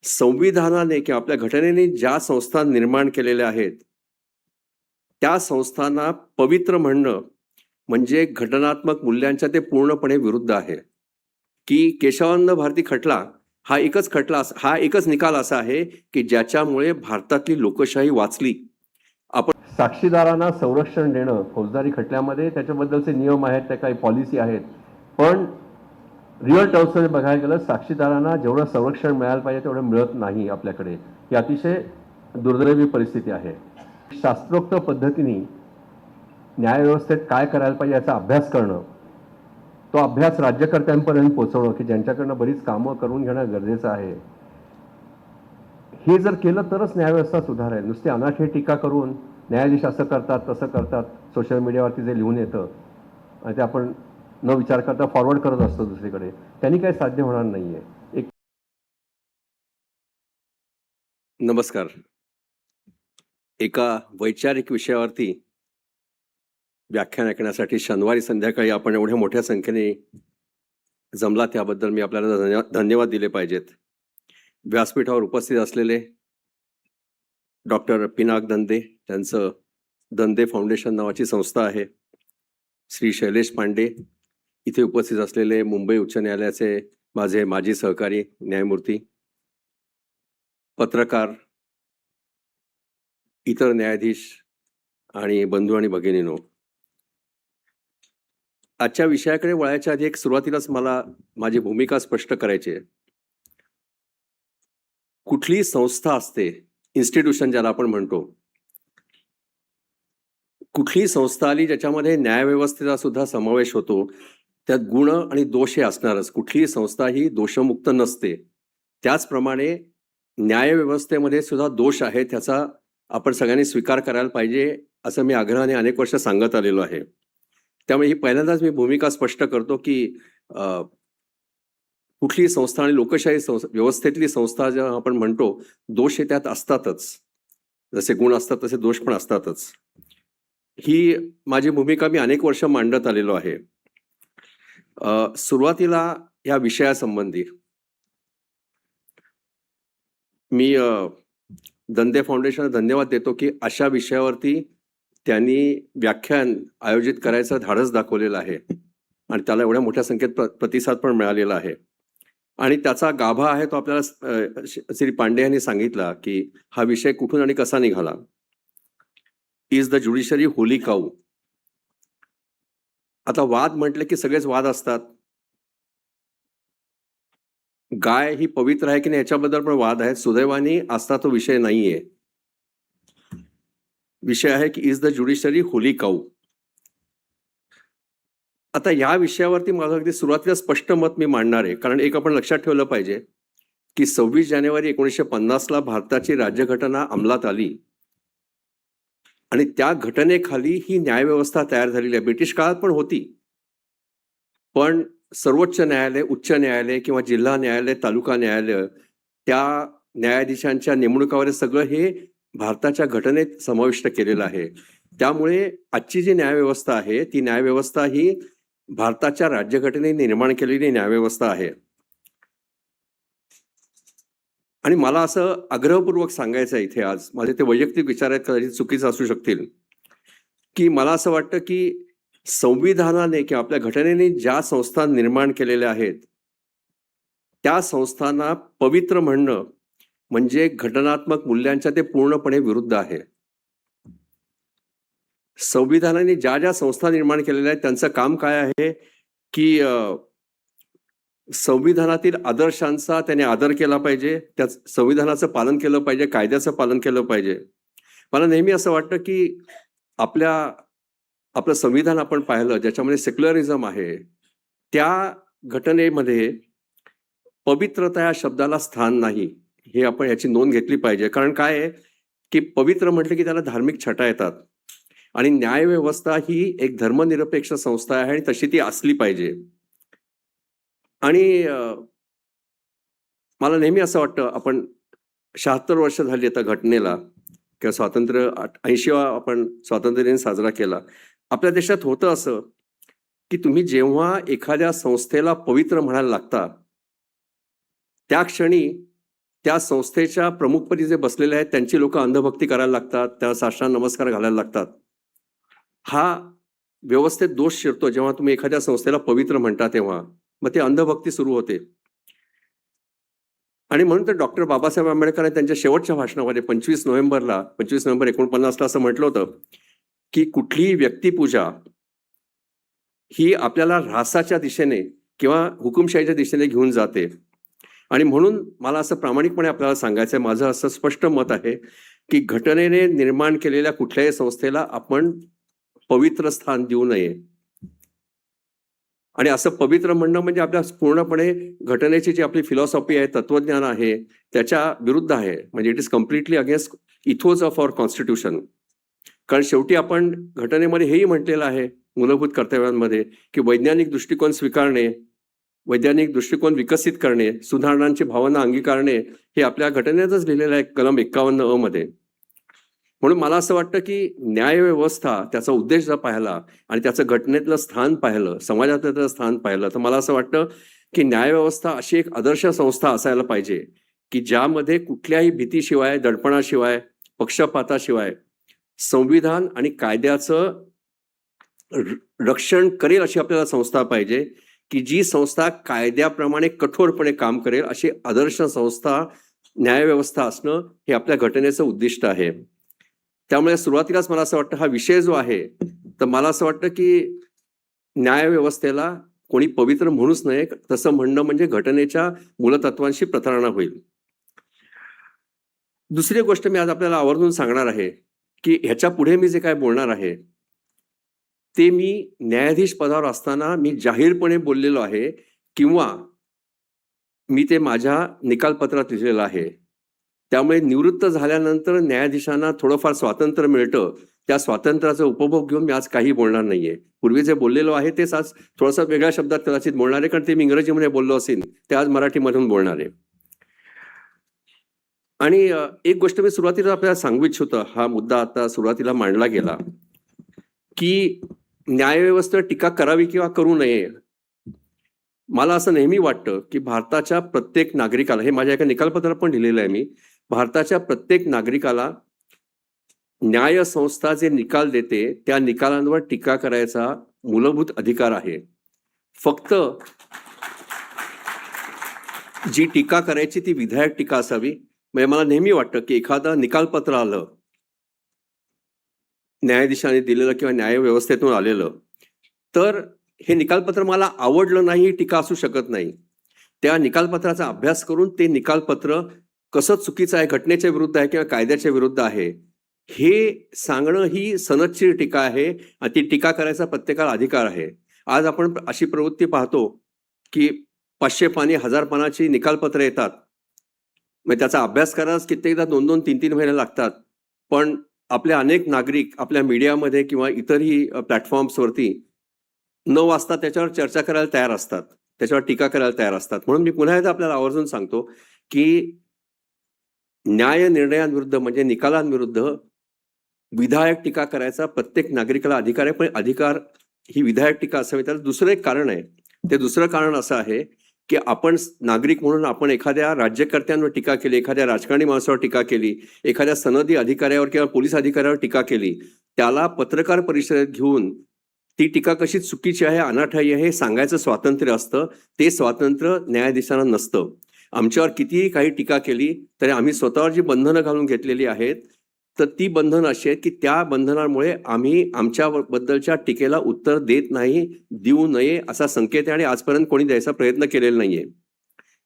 संविधानाने किंवा आपल्या घटनेने ज्या संस्था निर्माण केलेल्या आहेत, त्या संस्थांना पवित्र म्हणणं म्हणजे घटनात्मक मूल्यांच्या ते पूर्णपणे विरुद्ध आहे. की केशवानंद भारती खटला हा एकच निकाल असा आहे की ज्याच्यामुळे भारतातली लोकशाही वाचली. आपण साक्षीदारांना संरक्षण देणं फौजदारी खटल्यामध्ये त्याच्याबद्दलचे नियम आहेत, त्या काही पॉलिसी आहेत, पण रिअल टर्म्समध्ये बघायला गेलं साक्षीदारांना जेवढं संरक्षण मिळायला पाहिजे तेवढं मिळत नाही आपल्याकडे. ही अतिशय दुर्दैवी परिस्थिती आहे. शास्त्रोक्त पद्धतीने न्यायव्यवस्थेत काय करायला पाहिजे याचा अभ्यास करणं, तो अभ्यास राज्यकर्त्यांपर्यंत पोहोचवणं की ज्यांच्याकडनं बरीच कामं करून घेणं गरजेचं आहे. हे जर केलं तरच न्यायव्यवस्था सुधारेल. नुसते अनाठे टीका करून न्यायाधीश असं करतात तसं करतात सोशल मीडियावरती जे लिहून येतं आणि ते आपण न विचार करता फॉरवर्ड करत असतो दुसरीकडे, त्यांनी काही साध्य होणार नाहीये. नमस्कार. एका वैचारिक विषयावरती व्याख्यान ऐकण्यासाठी शनिवारी संध्याकाळी आपण एवढ्या मोठ्या संख्येने जमला त्याबद्दल मी आपल्याला धन्यवाद दिले पाहिजेत. व्यासपीठावर उपस्थित असलेले डॉक्टर पिनाक दंदे, त्यांचं दंदे फाउंडेशन नावाची संस्था आहे. श्री शैलेश पांडे, इथे उपस्थित असलेले मुंबई उच्च न्यायालयाचे माझे माजी सहकारी न्यायमूर्ती, पत्रकार, इतर न्यायाधीश आणि बंधू आणि भगिनींनो, आजच्या विषयाकडे वळायच्या आधी एक सुरुवातीलाच मला माझी भूमिका स्पष्ट करायची आहे. कुठली संस्था असते, इन्स्टिट्यूशन ज्याला आपण म्हणतो, कुठली संस्था आली ज्याच्यामध्ये न्यायव्यवस्थेचा सुद्धा समावेश होतो, त्यात गुण आणि दोष हे असणारच. कुठलीही संस्था ही दोषमुक्त नसते. त्याचप्रमाणे न्यायव्यवस्थेमध्ये सुद्धा दोष आहे, त्याचा आपण सगळ्यांनी स्वीकार करायला पाहिजे असं मी आग्रहाने अनेक वर्ष सांगत आलेलो आहे. त्यामुळे ही पहिल्यांदाच मी भूमिका स्पष्ट करतो की कुठली संस्था आणि लोकशाही व्यवस्थेतली संस्था जेव्हा आपण म्हणतो, दोष हे त्यात असतातच. जसे गुण असतात तसे दोष पण असतातच. ही माझी भूमिका मी अनेक वर्ष मांडत आलेलो आहे. सुरुवातीला या विषयासंबंधी मी दंदे फाउंडेशनला धन्यवाद देतो की अशा विषयावरती त्यांनी व्याख्यान आयोजित करायचं धाडस दाखवलेलं आहे आणि त्याला एवढ्या मोठ्या संख्येत प्रतिसाद पण मिळालेला आहे. आणि त्याचा गाभा आहे तो आपल्याला श्री पांडे यांनी सांगितला की हा विषय कुठून आणि कसा निघाला. इज द ज्युडिशरी होली काऊ. आता वाद म्हटले की सगळेच वाद असतात. गाय ही पवित्र आहे की नाही याच्याबद्दल पण वाद आहेत. सुदैवाने असता तो विषय नाहीये. विषय आहे की इज द ज्युडिशरी होली काऊ. आता या विषयावरती माझं अगदी सुरुवातीला स्पष्ट मत मी मांडणार आहे, कारण एक आपण लक्षात ठेवलं पाहिजे की 26 जानेवारी 1950 भारताची राज्यघटना अंमलात आली आणि त्या घटनेखाली ही न्यायव्यवस्था तयार झालेली आहे. ब्रिटिश काळात पण होती, पण सर्वोच्च न्यायालय, उच्च न्यायालय किंवा जिल्हा न्यायालय, तालुका न्यायालय, त्या न्यायाधीशांच्या नेमणुकावर सगळं हे भारताच्या घटनेत समाविष्ट केलेलं आहे. त्यामुळे आजची जी न्यायव्यवस्था आहे ती न्यायव्यवस्था ही भारताच्या राज्यघटनेने निर्माण केलेली न्यायव्यवस्था आहे. आणि मला असं आग्रहपूर्वक सांगायचं आहे इथे आज, माझे ते वैयक्तिक विचार आहेत, कदाचित चुकीचे असू शकतील, की मला असं वाटतं की संविधानाने किंवा आपल्या घटनेने ज्या संस्था निर्माण केलेल्या आहेत त्या संस्थांना पवित्र म्हणणं म्हणजे घटनात्मक मूल्यांच्या ते पूर्णपणे विरुद्ध आहे. संविधानाने ज्या ज्या संस्था निर्माण केलेल्या आहेत त्यांचं काम काय आहे की संविधानातील आदर्शांचा त्याने आदर केला पाहिजे, त्या संविधानाचं पालन केलं पाहिजे, कायद्याचं पालन केलं पाहिजे. मला नेहमी असं वाटतं की आपलं संविधान आपण पाहिलं ज्याच्यामध्ये सेक्युलरिझम आहे, त्या घटनेमध्ये पवित्रता या शब्दाला स्थान नाही. हे आपण याची नोंद घेतली पाहिजे. कारण काय आहे की पवित्र म्हटलं की त्याला धार्मिक छटा येतात आणि न्यायव्यवस्था ही एक धर्मनिरपेक्ष संस्था आहे आणि तशी ती असली पाहिजे. आणि मला नेहमी असं वाटतं, आपण 76 वर्ष झाली आता घटनेला, किंवा स्वातंत्र्य 80वा आपण स्वातंत्र्य दिन साजरा केला. आपल्या देशात होतं असं की तुम्ही जेव्हा एखाद्या संस्थेला पवित्र म्हणायला लागता त्या क्षणी त्या संस्थेच्या प्रमुखपदी जे बसलेले आहेत त्यांची लोक अंधभक्ती करायला लागतात, त्या साष्टांग नमस्कार घालायला लागतात. हा व्यवस्थेत दोष शिरतो जेव्हा तुम्ही एखाद्या संस्थेला पवित्र म्हणता तेव्हा. मग ते अंधभक्ती सुरू होते. आणि म्हणून तर डॉक्टर बाबासाहेब आंबेडकरांनी त्यांच्या शेवटच्या भाषणामध्ये 25 नोव्हेंबर 49 असं म्हटलं होतं की कुठलीही व्यक्तिपूजा ही आपल्याला ऱ्हासाच्या दिशेने किंवा हुकुमशाहीच्या दिशेने घेऊन जाते. आणि म्हणून मला असं प्रामाणिकपणे आपल्याला सांगायचं आहे, माझं असं स्पष्ट मत आहे की घटनेने निर्माण केलेल्या कुठल्याही संस्थेला आपण पवित्र स्थान देऊ नये. आणि असं पवित्र म्हणणं म्हणजे आपल्या पूर्णपणे घटनेची जी आपली फिलॉसॉफी आहे, तत्वज्ञान आहे, त्याच्या विरुद्ध आहे. म्हणजे it is completely against ethos of our constitution. कारण शेवटी आपण घटनेमध्ये हेही म्हटलेलं आहे मूलभूत कर्तव्यांमध्ये की वैज्ञानिक दृष्टिकोन स्वीकारणे, वैज्ञानिक दृष्टिकोन विकसित करणे, सुधारणांची भावना अंगीकारणे हे आपल्या घटनेतच लिहिलेलं आहे कलम 51 मध्ये. म्हणून मला असं वाटतं की न्यायव्यवस्था त्याचा उद्देश जर पाहिला आणि त्याचं घटनेतलं स्थान पाहिलं, समाजातलं त्याचं स्थान पाहिलं, तर मला असं वाटतं की न्यायव्यवस्था अशी एक आदर्श संस्था असायला पाहिजे की ज्यामध्ये कुठल्याही भीतीशिवाय, दडपणाशिवाय, पक्षपाताशिवाय संविधान आणि कायद्याचं रक्षण करेल अशी आपल्याला संस्था पाहिजे की जी संस्था कायद्याप्रमाणे कठोरपणे काम करेल. अशी आदर्श संस्था न्यायव्यवस्था असणं हे आपल्या घटनेचं उद्दिष्ट आहे. त्यामुळे सुरुवातीलाच मला असं वाटतं हा विषय जो आहे, तर मला असं वाटतं की न्यायव्यवस्थेला कोणी पवित्र म्हणूच नये. तसं म्हणणं म्हणजे घटनेच्या मूलतत्वांशी प्रतारणा होईल. दुसरी गोष्ट मी आज आपल्याला आवर्जून सांगणार आहे की ह्याच्या पुढे मी जे काय बोलणार आहे ते मी न्यायाधीश पदावर असताना मी जाहीरपणे बोललेलो आहे किंवा मी ते माझ्या निकालपत्रात लिहिलेलं आहे. त्यामुळे निवृत्त झाल्यानंतर न्यायाधीशांना थोडंफार स्वातंत्र्य मिळतं. त्या स्वातंत्र्याचा उपभोग घेऊन मी आज काही बोलणार नाहीये. पूर्वी जे बोललेलो आहे तेच आज थोडंसं वेगळ्या शब्दात कदाचित बोलणार आहे, कारण ते मी इंग्रजीमध्ये बोललो असेल ते आज मराठीमधून बोलणार आहे. आणि एक गोष्ट मी सुरुवातीला आपल्याला सांगू इच्छितो, हा मुद्दा आता सुरुवातीला मांडला गेला की न्यायव्यवस्थेवर टीका करावी किंवा करू नये. मला असं नेहमी वाटतं की भारताच्या प्रत्येक नागरिकाला, हे माझ्या एका निकालपत्रात पण लिहिलेलं आहे मी, भारताच्या प्रत्येक नागरिकाला न्यायसंस्था जे निकाल देते त्या निकालांवर टीका करायचा मूलभूत अधिकार आहे. फक्त जी टीका करायची ती विधायक टीका असावी. म्हणजे मला नेहमी वाटतं की एखादं निकालपत्र आलं न्यायाधीशाने दिलेलं किंवा न्यायव्यवस्थेतून आलेलं, तर हे निकालपत्र मला आवडलं नाही ही टीका असू शकत नाही. त्या निकालपत्राचा अभ्यास करून ते निकालपत्र कसं चुकीचं आहे, घटनेच्या विरुद्ध आहे किंवा कायद्याच्या विरुद्ध आहे हे सांगणं ही सनदशीर टीका आहे आणि ती टीका करायचा प्रत्येकाला अधिकार आहे. आज आपण अशी प्रवृत्ती पाहतो की 500 पानी 1000 पानाची निकालपत्र येतात. मग त्याचा अभ्यास करायला कित्येकदा 2-2, 3-3 महिने लागतात. पण आपले अनेक नागरिक आपल्या मीडियामध्ये किंवा इतरही प्लॅटफॉर्म्सवरती न वाचता त्याच्यावर चर्चा करायला तयार असतात, त्याच्यावर टीका करायला तयार असतात. म्हणून मी पुन्हा एकदा आपल्याला आवर्जून सांगतो की न्याय निर्णयांविरुद्ध म्हणजे निकालांविरुद्ध विधायक टीका करायचा प्रत्येक नागरिकाला अधिकार आहे. पण अधिकार ही विधायक टीका असावी. त्याला दुसरं एक कारण आहे. ते दुसरं कारण असं आहे की आपण नागरिक म्हणून आपण एखाद्या राज्यकर्त्यांवर टीका केली, एखाद्या राजकारणी माणसावर टीका केली, एखाद्या सनदी अधिकाऱ्यावर किंवा पोलीस अधिकाऱ्यावर टीका केली, त्याला पत्रकार परिषदेत घेऊन ती टीका कशी चुकीची आहे, अनाठायी आहे हे सांगायचं स्वातंत्र्य असतं. ते स्वातंत्र्य न्यायाधीशांना नसतं. आमच्यावर कितीही काही टीका केली तरी आम्ही स्वतःवर जी बंधनं घालून घेतलेली आहेत, तर ती बंधनं अशी आहेत की त्या बंधनांमुळे आम्ही आमच्या बद्दलच्या टीकेला उत्तर देत नाही, देऊ नये असा संकेत आहे. आणि आजपर्यंत कोणी द्यायचा प्रयत्न केलेला नाहीये.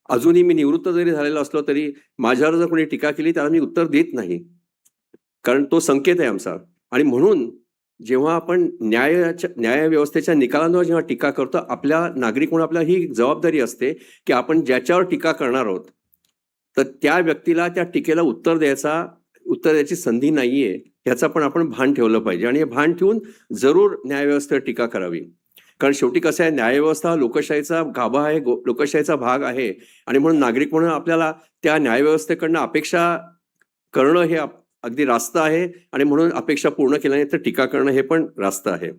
अजूनही मी निवृत्त जरी झालेलो असलो तरी माझ्यावर जर कोणी टीका केली त्याला मी उत्तर देत नाही, कारण तो संकेत आहे आमचा. आणि म्हणून जेव्हा आपण न्यायव्यवस्थेच्या निकालांवर जेव्हा टीका करतो, आपल्या नागरिक म्हणून आपल्याला ही जबाबदारी असते की आपण ज्याच्यावर टीका करणार आहोत तर त्या व्यक्तीला त्या टीकेला उत्तर द्यायची संधी नाहीये ह्याचा पण आपण भान ठेवलं पाहिजे. आणि हे भान ठेवून जरूर न्यायव्यवस्थेवर टीका करावी. कारण शेवटी कसं आहे, न्यायव्यवस्था लोकशाहीचा गाभा आहे, लोकशाहीचा भाग आहे. आणि म्हणून नागरिक म्हणून आपल्याला त्या न्यायव्यवस्थेकडनं अपेक्षा करणं हे अगदी रास्त आहे. आणि म्हणून अपेक्षा पूर्ण केल्या नाही तर टीका करणं हे पण रास्त आहे.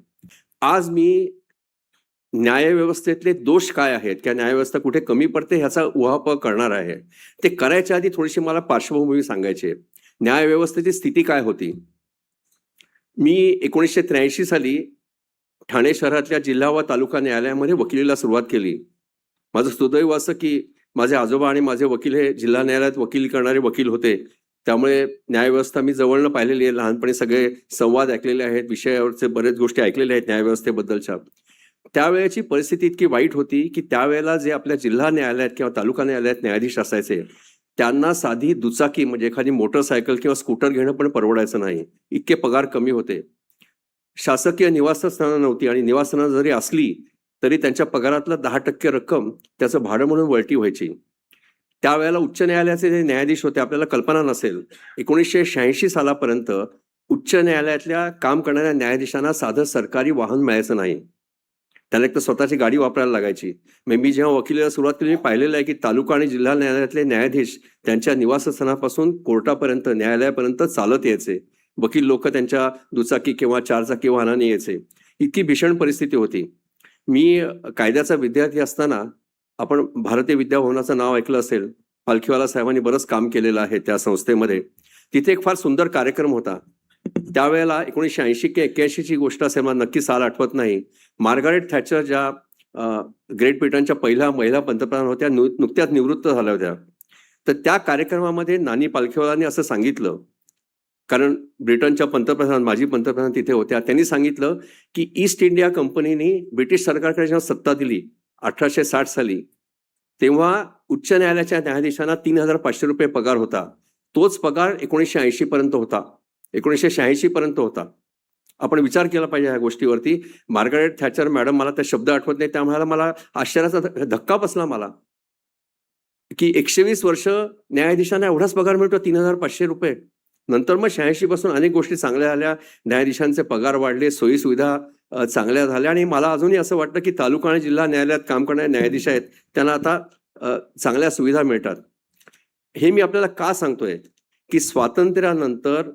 आज मी न्यायव्यवस्थेतले दोष काय आहेत किंवा न्यायव्यवस्था कुठे कमी पडते ह्याचा उहापोह करणार आहे. ते करायच्या आधी थोडीशी मला पार्श्वभूमी सांगायची आहे. न्यायव्यवस्थेची स्थिती काय होती. मी 1983 साली ठाणे शहरातल्या जिल्हा व तालुका न्यायालयामध्ये वकिलीला सुरुवात केली. माझं सुदैव असं की माझे आजोबा आणि माझे वकील हे जिल्हा न्यायालयात वकिली करणारे वकील होते. त्यामुळे न्यायव्यवस्था मी जवळनं पाहिलेली आहे. लहानपणी सगळे संवाद ऐकलेले आहेत, विषयावरचे बरेच गोष्टी ऐकलेल्या आहेत न्यायव्यवस्थेबद्दलच्या. त्यावेळेची परिस्थिती इतकी वाईट होती की त्यावेळेला जे आपल्या जिल्हा न्यायालयात किंवा तालुका न्यायालयात न्यायाधीश असायचे त्यांना साधी दुचाकी म्हणजे एखादी मोटरसायकल किंवा स्कूटर घेणं पण परवडायचं नाही. इतके पगार कमी होते. शासकीय निवासस्थानं नव्हती आणि निवासस्थानं जरी असली तरी त्यांच्या पगारातलं 10% रक्कम त्याचं भाडं म्हणून वळती व्हायची. त्यावेळेला उच्च न्यायालयाचे जे न्यायाधीश होते आपल्याला कल्पना नसेल 1986 सालापर्यंत उच्च न्यायालयातल्या काम करणाऱ्या न्यायाधीशांना साधं सरकारी वाहन मिळायचं नाही. त्याला एक तर स्वतःची गाडी वापरायला लागायची. मी जेव्हा वकिलीला सुरुवात केली मी पाहिलेलं आहे की तालुका आणि जिल्हा न्यायालयातले न्यायाधीश त्यांच्या निवासस्थानापासून कोर्टापर्यंत न्यायालयापर्यंत चालत यायचे. वकील लोक त्यांच्या दुचाकी किंवा चारचाकी वाहनाने यायचे. इतकी भीषण परिस्थिती होती. मी कायद्याचा विद्यार्थी असताना आपण भारतीय विद्याभवनाचं नाव ऐकलं असेल. पालखीवाला साहेबांनी बरंच काम केलेलं आहे त्या संस्थेमध्ये. तिथे एक फार सुंदर कार्यक्रम होता. त्यावेळेला 1980 की 81 ची गोष्ट असेल, मला नक्की साल आठवत नाही. मार्गारेट थॅचर ज्या ग्रेट ब्रिटनच्या पहिल्या महिला पंतप्रधान होत्या, नुकत्याच निवृत्त झाल्या होत्या. तर त्या कार्यक्रमामध्ये नानी पालखीवालांनी असं सांगितलं, कारण ब्रिटनच्या पंतप्रधान माजी पंतप्रधान तिथे होत्या. त्यांनी सांगितलं की ईस्ट इंडिया कंपनीने ब्रिटिश सरकारकडे जेव्हा सत्ता दिली 1860 साली तेव्हा उच्च न्यायालयाच्या न्यायाधीशांना 3,500 रुपये पगार होता. तोच पगार 1980 पर्यंत होता. 1986 पर्यंत होता. आपण विचार केला पाहिजे ह्या गोष्टीवरती. मार्गारेट थॅचर मॅडम, मला त्या शब्द आठवत नाही त्यामुळे मला आश्चर्याचा धक्का बसला मला की 120 वर्ष न्यायाधीशांना एवढाच पगार मिळतो 3,500 रुपये. नंतर मग 86 पासून अनेक गोष्टी चांगल्या झाल्या. न्यायाधीशांचे पगार वाढले, सोयी सुविधा चांगल्या झाल्या आणि मला अजूनही असं वाटतं की तालुका आणि जिल्हा न्यायालयात काम करणारे न्यायाधीश आहेत त्यांना आता चांगल्या सुविधा मिळतात. हे मी आपल्याला का सांगतोय की स्वातंत्र्यानंतर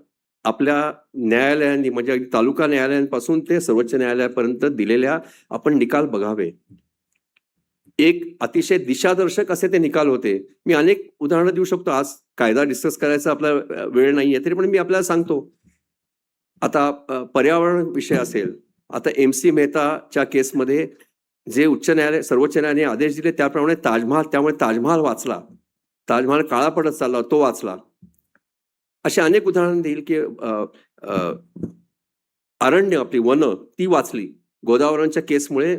आपल्या न्यायालयांनी म्हणजे तालुका न्यायालयांपासून ते सर्वोच्च न्यायालयापर्यंत दिलेल्या आपण निकाल बघावे. एक अतिशय दिशादर्शक असे ते निकाल होते. मी अनेक उदाहरणं देऊ शकतो. आज कायदा डिस्कस करायचा आपला वेळ नाहीये तरी पण मी आपल्याला सांगतो. आता पर्यावरण विषय असेल, आता MC मेहताच्या केसमध्ये जे उच्च न्यायालय सर्वोच्च न्यायालयाने आदेश दिले त्याप्रमाणे ताजमहाल, त्यामुळे ताजमहाल वाचला. ताजमहाल काळा पडत चालला, तो वाचला. असे अनेक उदाहरण देईल की अरण्य आपली वनं ती वाचली. गोदावरीच्या केसमुळे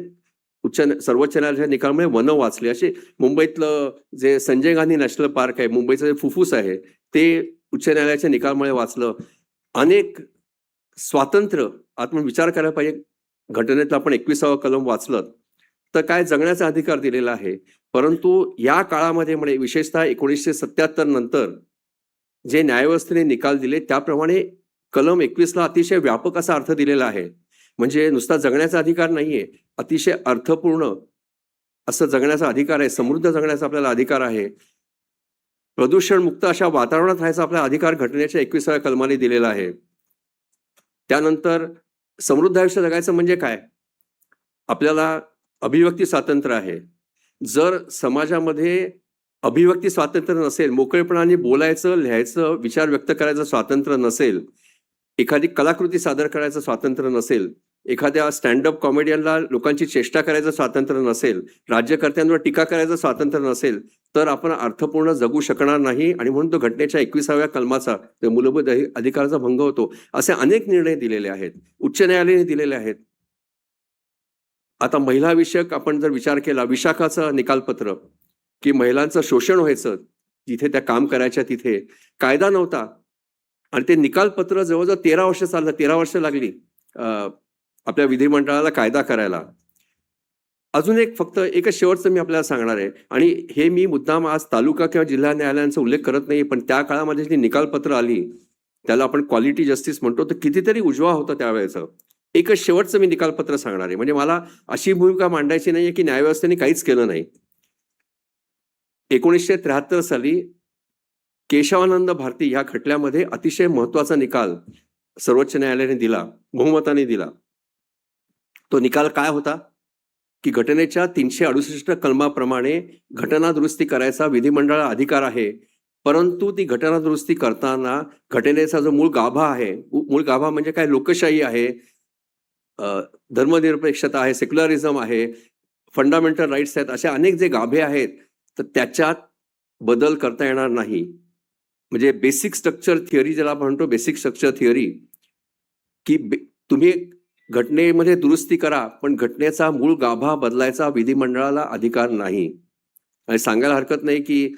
सर्वोच्च न्यायालयाच्या निकालामुळे वनं वाचली. असे मुंबईतलं जे संजय गांधी नॅशनल पार्क आहे, मुंबईचं जे फुफ्फुस आहे ते उच्च न्यायालयाच्या निकालामुळे वाचलं. अनेक स्वातंत्र्य आपण विचार करायला पाहिजे. घटनेतलं आपण 21वा कलम वाचलं तर काय जगण्याचा अधिकार दिलेला आहे. परंतु या काळामध्ये म्हणजे विशेषतः 1977 नंतर जे न्यायव्यवस्थेने निकाल दिले त्याप्रमाणे कलम 21ला अतिशय व्यापक असा अर्थ दिलेला आहे. म्हणजे नुसता जगण्याचा अधिकार नाहीये, अतिशय अर्थपूर्ण असं जगण्याचा अधिकार आहे. समृद्ध जगण्याचा आपल्याला अधिकार आहे. प्रदूषण मुक्त अशा वातावरणात राहायचा आपला अधिकार घटनेच्या 21व्या कलमाने दिलेला आहे. त्यानंतर समृद्ध आयुष्य जगायचं म्हणजे काय, आपल्याला अभिव्यक्ती स्वातंत्र्य आहे. जर समाजामध्ये अभिव्यक्ती स्वातंत्र्य नसेल, मोकळेपणाने बोलायचं, लिहायचं, विचार व्यक्त करायचं स्वातंत्र्य नसेल, एखादी कलाकृती सादर करायचं स्वातंत्र्य नसेल, एखाद्या स्टँडअप कॉमेडियनला लोकांची चेष्टा करायचं स्वातंत्र्य नसेल, राज्यकर्त्यांवर टीका करायचं स्वातंत्र्य नसेल तर आपण अर्थपूर्ण जगू शकणार नाही. आणि म्हणून तो घटनेच्या 21व्या कलमाचा मूलभूत अधिकाराचा भंग होतो. असे अनेक निर्णय दिलेले आहेत, उच्च न्यायालयाने दिलेले आहेत. आता महिला विषयक आपण जर विचार केला, विशाखाचं निकालपत्र की महिलांचं शोषण व्हायचं जिथे त्या काम करायच्या तिथे कायदा नव्हता आणि ते निकालपत्र जवळजवळ 13 वर्ष चाललं. 13 वर्ष लागली आपल्या विधिमंडळाला कायदा करायला. अजून एक फक्त एकच शेवटचं मी आपल्याला सांगणार आहे आणि हे मी मुद्दाम आज तालुका किंवा जिल्हा न्यायालयांचा उल्लेख करत नाही, पण त्या काळामध्ये जी निकालपत्र आली त्याला आपण क्वालिटी जस्टिस म्हणतो, तर कितीतरी उजवा होतं त्यावेळेचं. एकच शेवटचं मी निकालपत्र सांगणार आहे. म्हणजे मला अशी भूमिका मांडायची नाहीये की न्यायव्यवस्थेने काहीच केलं नाही. 1973 साली केशवानंद भारती या खटल्यामध्ये अतिशय महत्वाचा निकाल सर्वोच्च न्यायालयाने दिला, बहुमताने दिला. तो निकाल काय होता, की घटनेच्या 368 कलमाप्रमाणे घटना दुरुस्ती करायचा विधिमंडळाला अधिकार आहे, परंतु ती घटना दुरुस्ती करताना घटनेचा जो मूळ गाभा आहे, मूळ गाभा म्हणजे काय, लोकशाही आहे, धर्मनिरपेक्षता आहे, सेक्युलरिझम आहे, फंडामेंटल राईट्स आहेत, असे अनेक जे गाभे आहेत, तर त्याच्यात बदल करता येणार नाही. म्हणजे बेसिक स्ट्रक्चर थिअरी ज्याला आपण म्हणतो, बेसिक स्ट्रक्चर थिअरी, की तुम्ही घटनेमध्ये दुरुस्ती करा, पण घटनेचा मूळ गाभा बदलायचा विधिमंडळाला अधिकार नाही. आणि सांगायला हरकत नाही की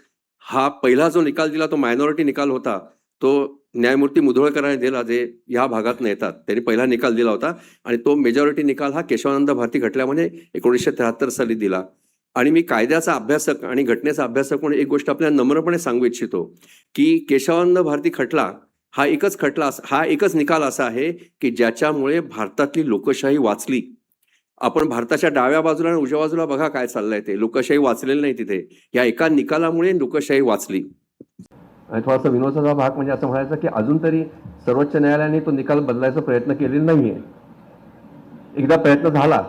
हा पहिला जो निकाल दिला तो मायनॉरिटी निकाल होता, तो न्यायमूर्ती मुधोळकरांनी दिला, जे या भागातून येतात. त्यांनी पहिला निकाल दिला होता आणि तो मेजॉरिटी निकाल हा केशवानंद भारती खटल्यामध्ये 1973 साली दिला. आणि मी कायद्याचा अभ्यासक आणि घटनेचा अभ्यासक म्हणून एक गोष्ट आपल्याला नम्रपणे सांगू इच्छितो की केशवानंद भारती खटला हा एकच निकाल असा आहे की ज्याच्यामुळे भारतातली लोकशाही वाचली. आपण भारताच्या डाव्या बाजूला आणि उजव्या बाजूला बघा काय चाललंय, ते लोकशाही वाचलेली नाही तिथे. या एका निकालामुळे लोकशाही वाचली. आणि थोडासा विनोदाचा भाग म्हणजे असं म्हणायचं की अजून तरी सर्वोच्च न्यायालयाने तो निकाल बदलायचा प्रयत्न केलेला नाहीये. एकदा प्रयत्न झाला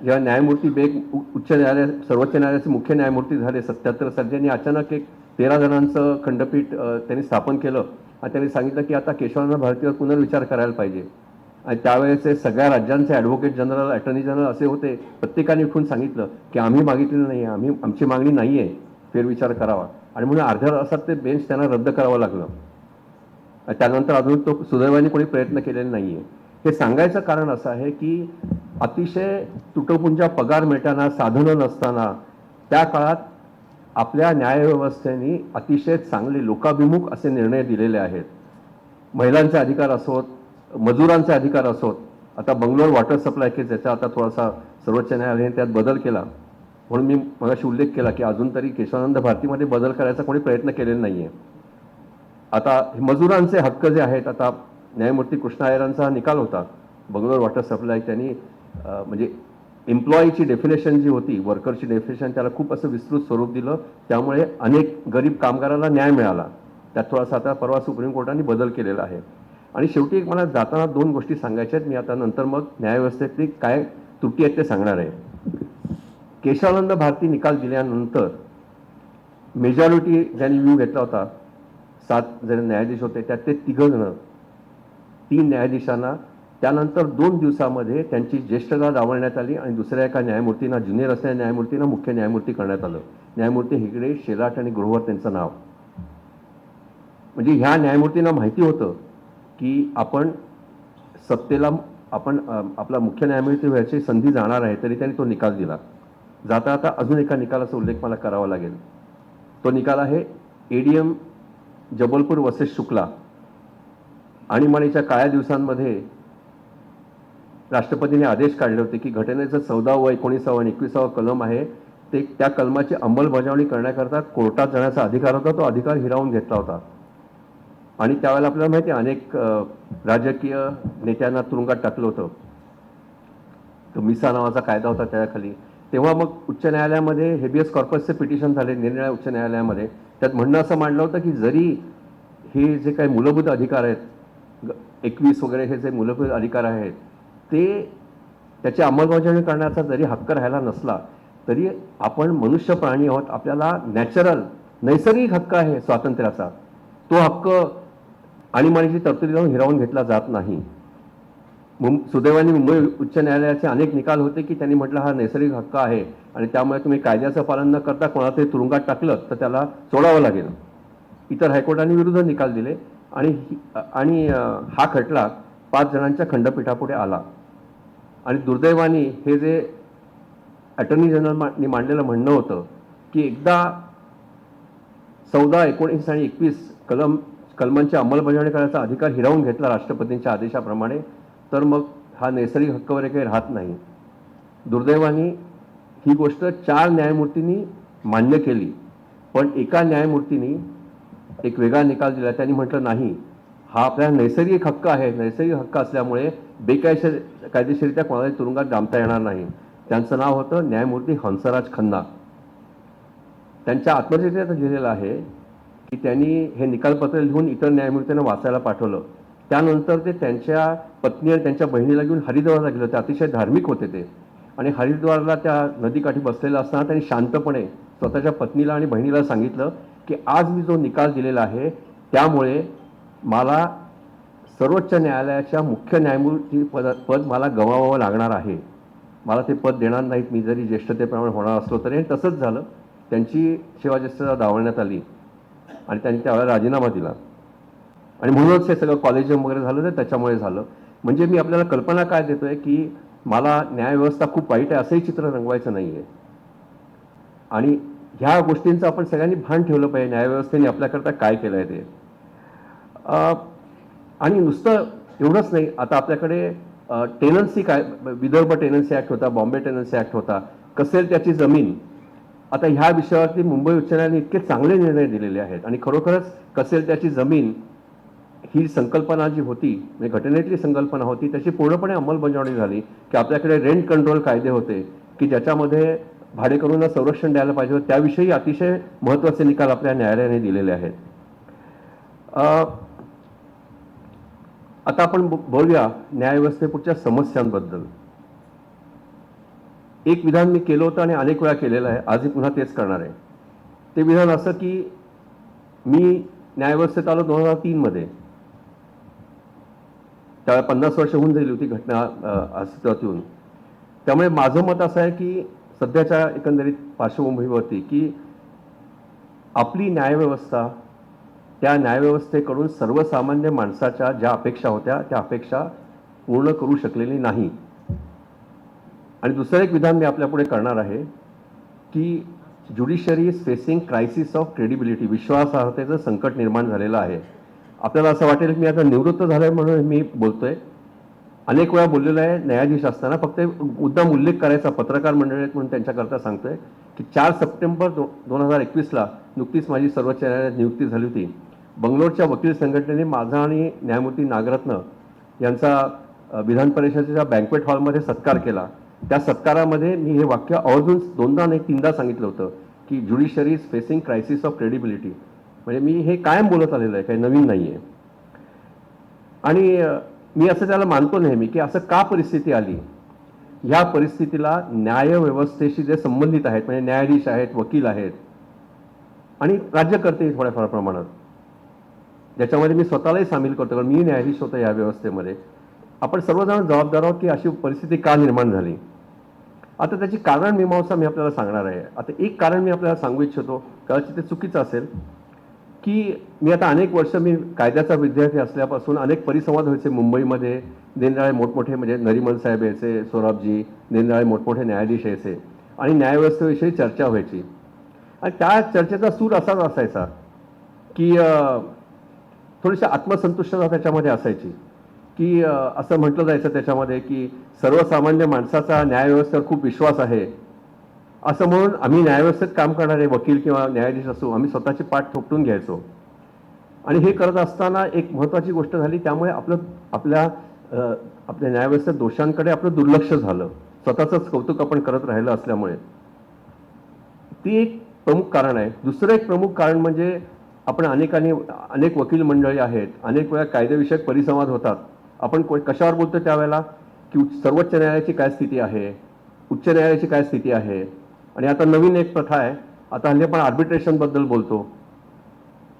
जेव्हा न्यायमूर्ती बेग सर्वोच्च न्यायालयाचे मुख्य न्यायमूर्ती झाले 77 साली, त्यांनी अचानक एक 13 जणांचं खंडपीठ त्यांनी स्थापन केलं आणि त्यांनी सांगितलं की आता केशवानंद भारतीवर पुनर्विचार करायला पाहिजे. आणि त्यावेळेचे सगळ्या राज्यांचे ॲडव्होकेट जनरल, अटर्नी जनरल असे होते, प्रत्येकाने उठून सांगितलं की आम्ही मागितलेलं नाही, आमची मागणी नाही आहे, फेरविचार करावा. आणि म्हणून अर्ध्या तासात ते बेंच त्यांना रद्द करावं लागलं. त्यानंतर अजून तो सुदैवाने कोणी प्रयत्न केलेला नाही आहे. हे सांगायचं कारण असं आहे की अतिशय तुटपुंजा पगार मिळताना, साधनं नसताना त्या काळात आपल्या न्यायव्यवस्थेने अतिशय चांगले लोकाभिमुख असे निर्णय दिलेले आहेत. महिलांचे अधिकार असोत, मजुरांचे अधिकार असोत. आता बंगलोर वॉटर सप्लाय केस, याचा आता थोडासा सर्वोच्च न्यायालयाने त्यात बदल केला, म्हणून मी मगाशी उल्लेख केला की अजून तरी केशवानंद भारतीमध्ये बदल करायचा कोणी प्रयत्न केलेला नाही आहे. आता मजुरांचे हक्क जे आहेत, आता न्यायमूर्ती कृष्णा अय्यरांचा निकाल होता बंगलोर वॉटर सप्लाय, त्यांनी म्हणजे एम्प्लॉईची डेफिनेशन जी होती, वर्करची डेफिनेशन, त्याला खूप असं विस्तृत स्वरूप दिलं. त्यामुळे अनेक गरीब कामगारांना न्याय मिळाला. त्यात थोडासा आता परवा सुप्रीम कोर्टाने बदल केलेला आहे. आणि शेवटी एक मला जाताना 2 गोष्टी सांगायच्या आहेत. मी आता नंतर मग न्यायव्यवस्थेतली काय त्रुटी आहेत ते सांगणार आहे. केशवानंद भारती निकाल दिल्यानंतर मेजॉरिटी ज्यांनी व्ह्यू घेतला होता, 7 जण न्यायाधीश होते, त्यात ते 3 जण, 3 न्यायाधीशांना त्यानंतर 2 दिवसामध्ये त्यांची ज्येष्ठता डावलण्यात आली आणि दुसऱ्या एका न्यायमूर्तींना, ज्युनियर असलेल्या न्यायमूर्तींना मुख्य न्यायमूर्ती करण्यात आलं. न्यायमूर्ती हेगडे, शेलाट आणि ग्रोव्हर त्यांचं नाव. म्हणजे ह्या न्यायमूर्तींना माहिती होतं की आपण सत्तेला आपला मुख्य न्यायमूर्ती व्हायची संधी जाणार आहे, तरी त्यांनी तो निकाल दिला. जाता आता अजून एका निकालाचा उल्लेख मला करावा लागेल. तो निकाल आहे एडीएम जबलपूर वसेस शुक्ला. आणीबाणीच्या काळ्या दिवसांमध्ये राष्ट्रपतींनी आदेश काढले होते की घटनेचं 14व, 19व आणि 21व कलम आहे, ते त्या कलमाची अंमलबजावणी करण्याकरता कोर्टात जाण्याचा अधिकार होता. तो अधिकार हिरावून घेतला होता. आणि त्यावेळेला आपल्याला माहिती आहे अनेक राजकीय नेत्यांना तुरुंगात टाकलं होतं. तो मिसा नावाचा कायदा होता त्याखाली. तेव्हा मग उच्च न्यायालयामध्ये हेबियस कॉर्पसचे पिटिशन झाले निरनिराळ्या उच्च न्यायालयामध्ये. त्यात म्हणणं असं मांडलं होतं की जरी हे जे काही मूलभूत अधिकार आहेत, 21 वगैरे हे जे मूलभूत अधिकार आहेत, ते त्याची अंमलबजावणी करण्याचा जरी हक्क राहिला नसला तरी आपण मनुष्य प्राणी आहोत, आपल्याला नैसर्गिक हक्क आहे स्वातंत्र्याचा, तो हक्क आणीबाणीची तरतुदी लावून हिरावून घेतला जात नाही. सुदैवाने मुंबई उच्च न्यायालयाचे अनेक निकाल होते की त्यांनी म्हटलं हा नैसर्गिक हक्क आहे आणि त्यामुळे तुम्ही कायद्याचं पालन न करता कोणाला तरी तुरुंगात टाकलं तर त्याला सोडावं लागेल. इतर हायकोर्टाने विरुद्ध निकाल दिले आणि हा खटला 5 जणांच्या खंडपीठापुढे आला. आणि दुर्दैवाने हे जे अटर्नी जनरलनी मांडलेलं म्हणणं होतं की एकदा 14, 19 आणि 21 कलमांची अंमलबजावणी करायचा अधिकार हिरावून घेतला राष्ट्रपतींच्या आदेशाप्रमाणे, तर मग हा नैसर्गिक हक्क वगैरे काही राहत नाही. दुर्दैवाने ही गोष्ट 4 न्यायमूर्तींनी मान्य केली, पण एका न्यायमूर्तींनी एक वेगळा निकाल दिला. त्यांनी म्हटलं नाही, हा आपला नैसर्गिक हक्क आहे, नैसर्गिक हक्क असल्यामुळे कायदेशीरित्या कोणालाही तुरुंगात डांबता येणार नाही. त्यांचं नाव होतं न्यायमूर्ती हंसराज खन्ना. त्यांच्या आत्मचरित्रात लिहिलेलं आहे की त्यांनी हे निकालपत्र लिहून इतर न्यायमूर्तींना वाचायला पाठवलं. त्यानंतर ते त्यांच्या पत्नी आणि त्यांच्या बहिणीला घेऊन हरिद्वारला गेले होते. अतिशय धार्मिक होते ते. आणि हरिद्वारला त्या नदीकाठी बसलेला असताना त्यांनी शांतपणे स्वतःच्या पत्नीला आणि बहिणीला सांगितलं की आज मी जो निकाल दिलेला आहे त्यामुळे मला सर्वोच्च न्यायालयाच्या मुख्य न्यायमूर्ती पद मला गमावावं लागणार आहे, मला ते पद देणार नाहीत, मी जरी ज्येष्ठतेप्रमाणे होणार असलो तरी. तसंच झालं. त्यांची सेवाज्येष्ठता डावलण्यात आली आणि त्यांनी त्यावेळेला राजीनामा दिला आणि म्हणूनच हे सगळं कॉलेजियम वगैरे झालं तर त्याच्यामुळे झालं. म्हणजे मी आपल्याला कल्पना काय देतोय की मला न्यायव्यवस्था खूप वाईट आहे असंही चित्र रंगवायचं नाही आहे. आणि ह्या गोष्टींचं आपण सगळ्यांनी भान ठेवलं पाहिजे, न्यायव्यवस्थेने आपल्याकरता काय केलं आहे ते. आणि नुसतं एवढंच नाही, आता आपल्याकडे टेनन्सी काय, विदर्भ टेनन्सी ॲक्ट होता, बॉम्बे टेनन्सी ॲक्ट होता, कसेल त्याची जमीन. आता ह्या विषयावरती मुंबई उच्च न्यायालयाने इतके चांगले निर्णय दिलेले आहेत आणि खरोखरच कसेल त्याची जमीन ही संकल्पना जी होती, म्हणजे घटनेतली संकल्पना होती, त्याची पूर्णपणे अंमलबजावणी झाली. की आपल्याकडे रेंट कंट्रोल कायदे होते की ज्याच्यामध्ये भाडेकरूंना संरक्षण द्यायला पाहिजे होतं, त्याविषयी अतिशय महत्त्वाचे निकाल आपल्या न्यायालयाने दिलेले आहेत. आता आपण बोलूया न्यायव्यवस्थेपुढच्या समस्यांबद्दल. एक विधान मी केलं होतं आणि अनेक वेळा केलेलं आहे, आजही पुन्हा तेच करणार आहे. ते विधान असं की मी न्यायव्यवस्थेत आलो 2003 मध्ये, त्यावेळेला 50 वर्ष होऊन गेली होती घटना अस्तित्वात येऊन. त्यामुळे माझं मत असं आहे की सध्याच्या एकंदरीत पार्श्वभूमीवरती की आपली न्यायव्यवस्था, त्या न्यायव्यवस्थेकडून सर्वसामान्य माणसाच्या ज्या अपेक्षा होत्या त्या अपेक्षा पूर्ण करू शकलेली नाही. आणि दुसरं एक विधान मी आपल्यापुढे करणार आहे की judiciary is facing crisis of credibility, विश्वासार्हतेचं संकट निर्माण झालेलं आहे. आपल्याला असं वाटेल की मी आता निवृत्त झालो आहे म्हणून मी बोलतोय, अनेक वेळा बोललेलं आहे न्यायाधीश असताना. फक्त मुद्दाम उल्लेख करायचा, पत्रकार मंडळी आहेत म्हणून त्यांच्याकरता सांगतोय की 4 सप्टेंबर 2021ला नुकतीच माझी सर्वोच्च न्यायालयात नियुक्ती झाली होती. बंगलोरच्या वकील संघटनेने माझा आणि न्यायमूर्ती नागरत्न यांचा विधान परिषदेच्या बँक्वेट हॉलमध्ये सत्कार केला. त्या सत्कारामध्ये मी हे वाक्य आवर्जून 2दा नाही 3दा सांगितलं होतं की judiciary is facing crisis of credibility. म्हणजे मी हे कायम बोलत आलेलं आहे, काही नवीन नाही आहे. आणि मी असं त्याला मानतो नेहमी की असं का परिस्थिती आली, ह्या परिस्थितीला न्यायव्यवस्थेशी जे संबंधित आहेत, म्हणजे न्यायाधीश आहेत, वकील आहेत आणि राज्यकर्ते थोड्याफार प्रमाणात, ज्याच्यामध्ये मी स्वतःलाही सामील करतो कारण मी न्यायाधीश होतो या व्यवस्थेमध्ये, आपण सर्वजण जबाबदार आहोत की अशी परिस्थिती का निर्माण झाली. आता त्याची कारण मीमांसा मी आपल्याला सांगणार आहे. आता एक कारण मी आपल्याला सांगू इच्छितो, कदाचित ते चुकीचं असेल, की मी आता अनेक वर्ष मी कायद्याचा विद्यार्थी असल्यापासून अनेक परिसंवाद व्हायचे मुंबईमध्ये. निरनिराळे मोठमोठे म्हणजे नरिमन साहेब यायचे, सोराबजी, निरनिराळे मोठमोठे न्यायाधीश यायचे आणि न्यायव्यवस्थेविषयी चर्चा व्हायची. आणि त्या चर्चेचा सूर असाच असायचा की थोडीशी आत्मसंतुष्टता त्याच्यामध्ये असायची की असं म्हटलं जायचं त्याच्यामध्ये की सर्वसामान्य माणसाचा न्यायव्यवस्थेवर खूप विश्वास आहे, असं म्हणून आम्ही न्यायव्यवस्थेत काम करणारे वकील किंवा न्यायाधीश असो, आम्ही स्वतःची पाठ थोपटून घ्यायचो. आणि हे करत असताना एक महत्त्वाची गोष्ट झाली, त्यामुळे आपल्या न्यायव्यवस्थेत दोषांकडे आपलं दुर्लक्ष झालं, स्वतःचंच कौतुक आपण करत राहिलं असल्यामुळे. ती एक प्रमुख कारण आहे. दुसरं एक प्रमुख कारण म्हणजे आपण अनेक वकील मंडळी आहेत, अनेक वेळा कायदेविषयक परिसंवाद होतात. आपण कशावर बोलतो त्यावेळेला की सर्वोच्च न्यायालयाची काय स्थिती आहे, उच्च न्यायालयाची काय स्थिती आहे. आणि आता नवीन एक प्रथा आहे, आता हल्ली आपण आर्बिट्रेशनबद्दल बोलतो,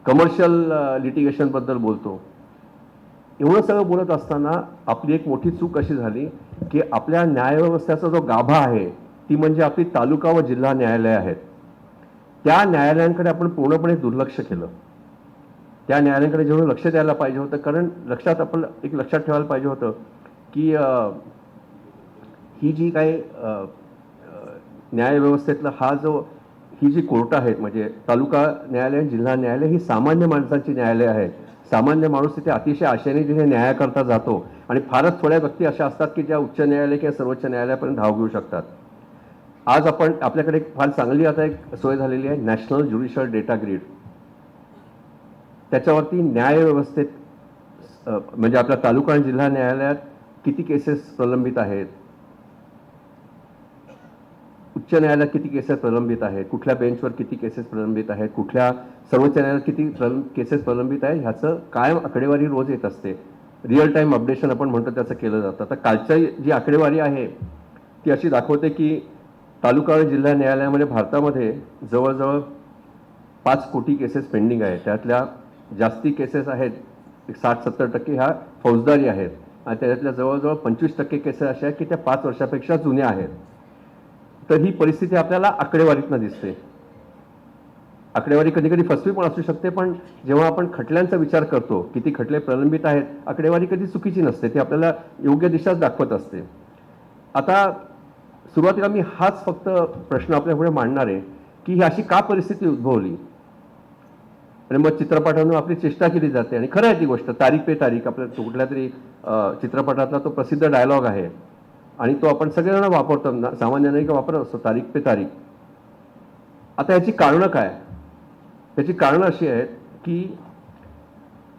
कमर्शियल लिटिगेशनबद्दल बोलतो. एवढं सगळं बोलत असताना आपली एक मोठी चूक अशी झाली की आपल्या न्यायव्यवस्थेचा जो गाभा आहे ती म्हणजे आपली तालुका व जिल्हा न्यायालय आहेत. त्या न्यायालयांकडे आपण पूर्णपणे दुर्लक्ष केलं. त्या न्यायालयांकडे जेवढं लक्ष द्यायला पाहिजे होतं, कारण आपण एक लक्षात ठेवायला पाहिजे होतं की ही जी काही न्यायव्यवस्थेतला ही जी कोर्ट आहेत, म्हणजे तालुका न्यायालय, जिल्हा न्यायालय, ही सामान्य माणसांची न्यायालय आहेत. सामान्य माणूस तिथे अतिशय आशेने तिथे न्यायाकरता जातो आणि फारच थोड्या व्यक्ती अशा असतात की ज्या उच्च न्यायालय किंवा सर्वोच्च न्यायालयापर्यंत धाव घेऊ शकतात. आज आपल्याकडे फार चांगली आता एक सोय झालेली आहे, नॅशनल ज्युडिशियल डेटा ग्रीड. त्याच्यावरती न्यायव्यवस्थेत म्हणजे आपल्या तालुका आणि जिल्हा न्यायालयात किती केसेस प्रलंबित आहेत, उच्च न्यायालयात किती केसेस प्रलंबित आहेत, कुठल्या बेंचवर किती केसेस प्रलंबित आहेत, कुठल्या सर्वोच्च न्यायालयात किती केसेस प्रलंबित आहेत, ह्याचं कायम आकडेवारी रोज येत असते. रिअल टाईम अपडेशन आपण म्हणतो त्याचं केलं जातं. आता कालची जी आकडेवारी आहे ती अशी दाखवते की तालुका आणि जिल्हा न्यायालयामध्ये भारतामध्ये जवळजवळ 5 कोटी केसेस पेंडिंग आहेत. त्यातल्या जास्ती केसेस आहेत 60-70% ह्या फौजदारी आहेत आणि त्यातल्या जवळजवळ 25% केसेस अशा आहेत की त्या 5 वर्षापेक्षा जुन्या आहेत. तर ही परिस्थिती आपल्याला आकडेवारीतनं दिसते. आकडेवारी कधी कधी फसवी पण असू शकते, पण जेव्हा आपण खटल्यांचा विचार करतो, किती खटले प्रलंबित आहेत, आकडेवारी कधी चुकीची नसते, ती आपल्याला योग्य दिशाच दाखवत असते. आता सुरुवातीला मी हाच फक्त प्रश्न आपल्यापुढे मांडणार आहे की ही अशी का परिस्थिती उद्भवली आणि मग चित्रपटांवर आपली चेष्टा केली जाते. आणि खरं आहे ती गोष्ट, तारीख पे तारीख आपल्या कुठल्या तरी चित्रपटातला तो प्रसिद्ध डायलॉग आहे आणि तो आपण सगळेजण वापरतो, सामान्य नाही का वापरत असतो, तारीख पे तारीख. आता याची कारणं काय? त्याची कारणं अशी आहेत की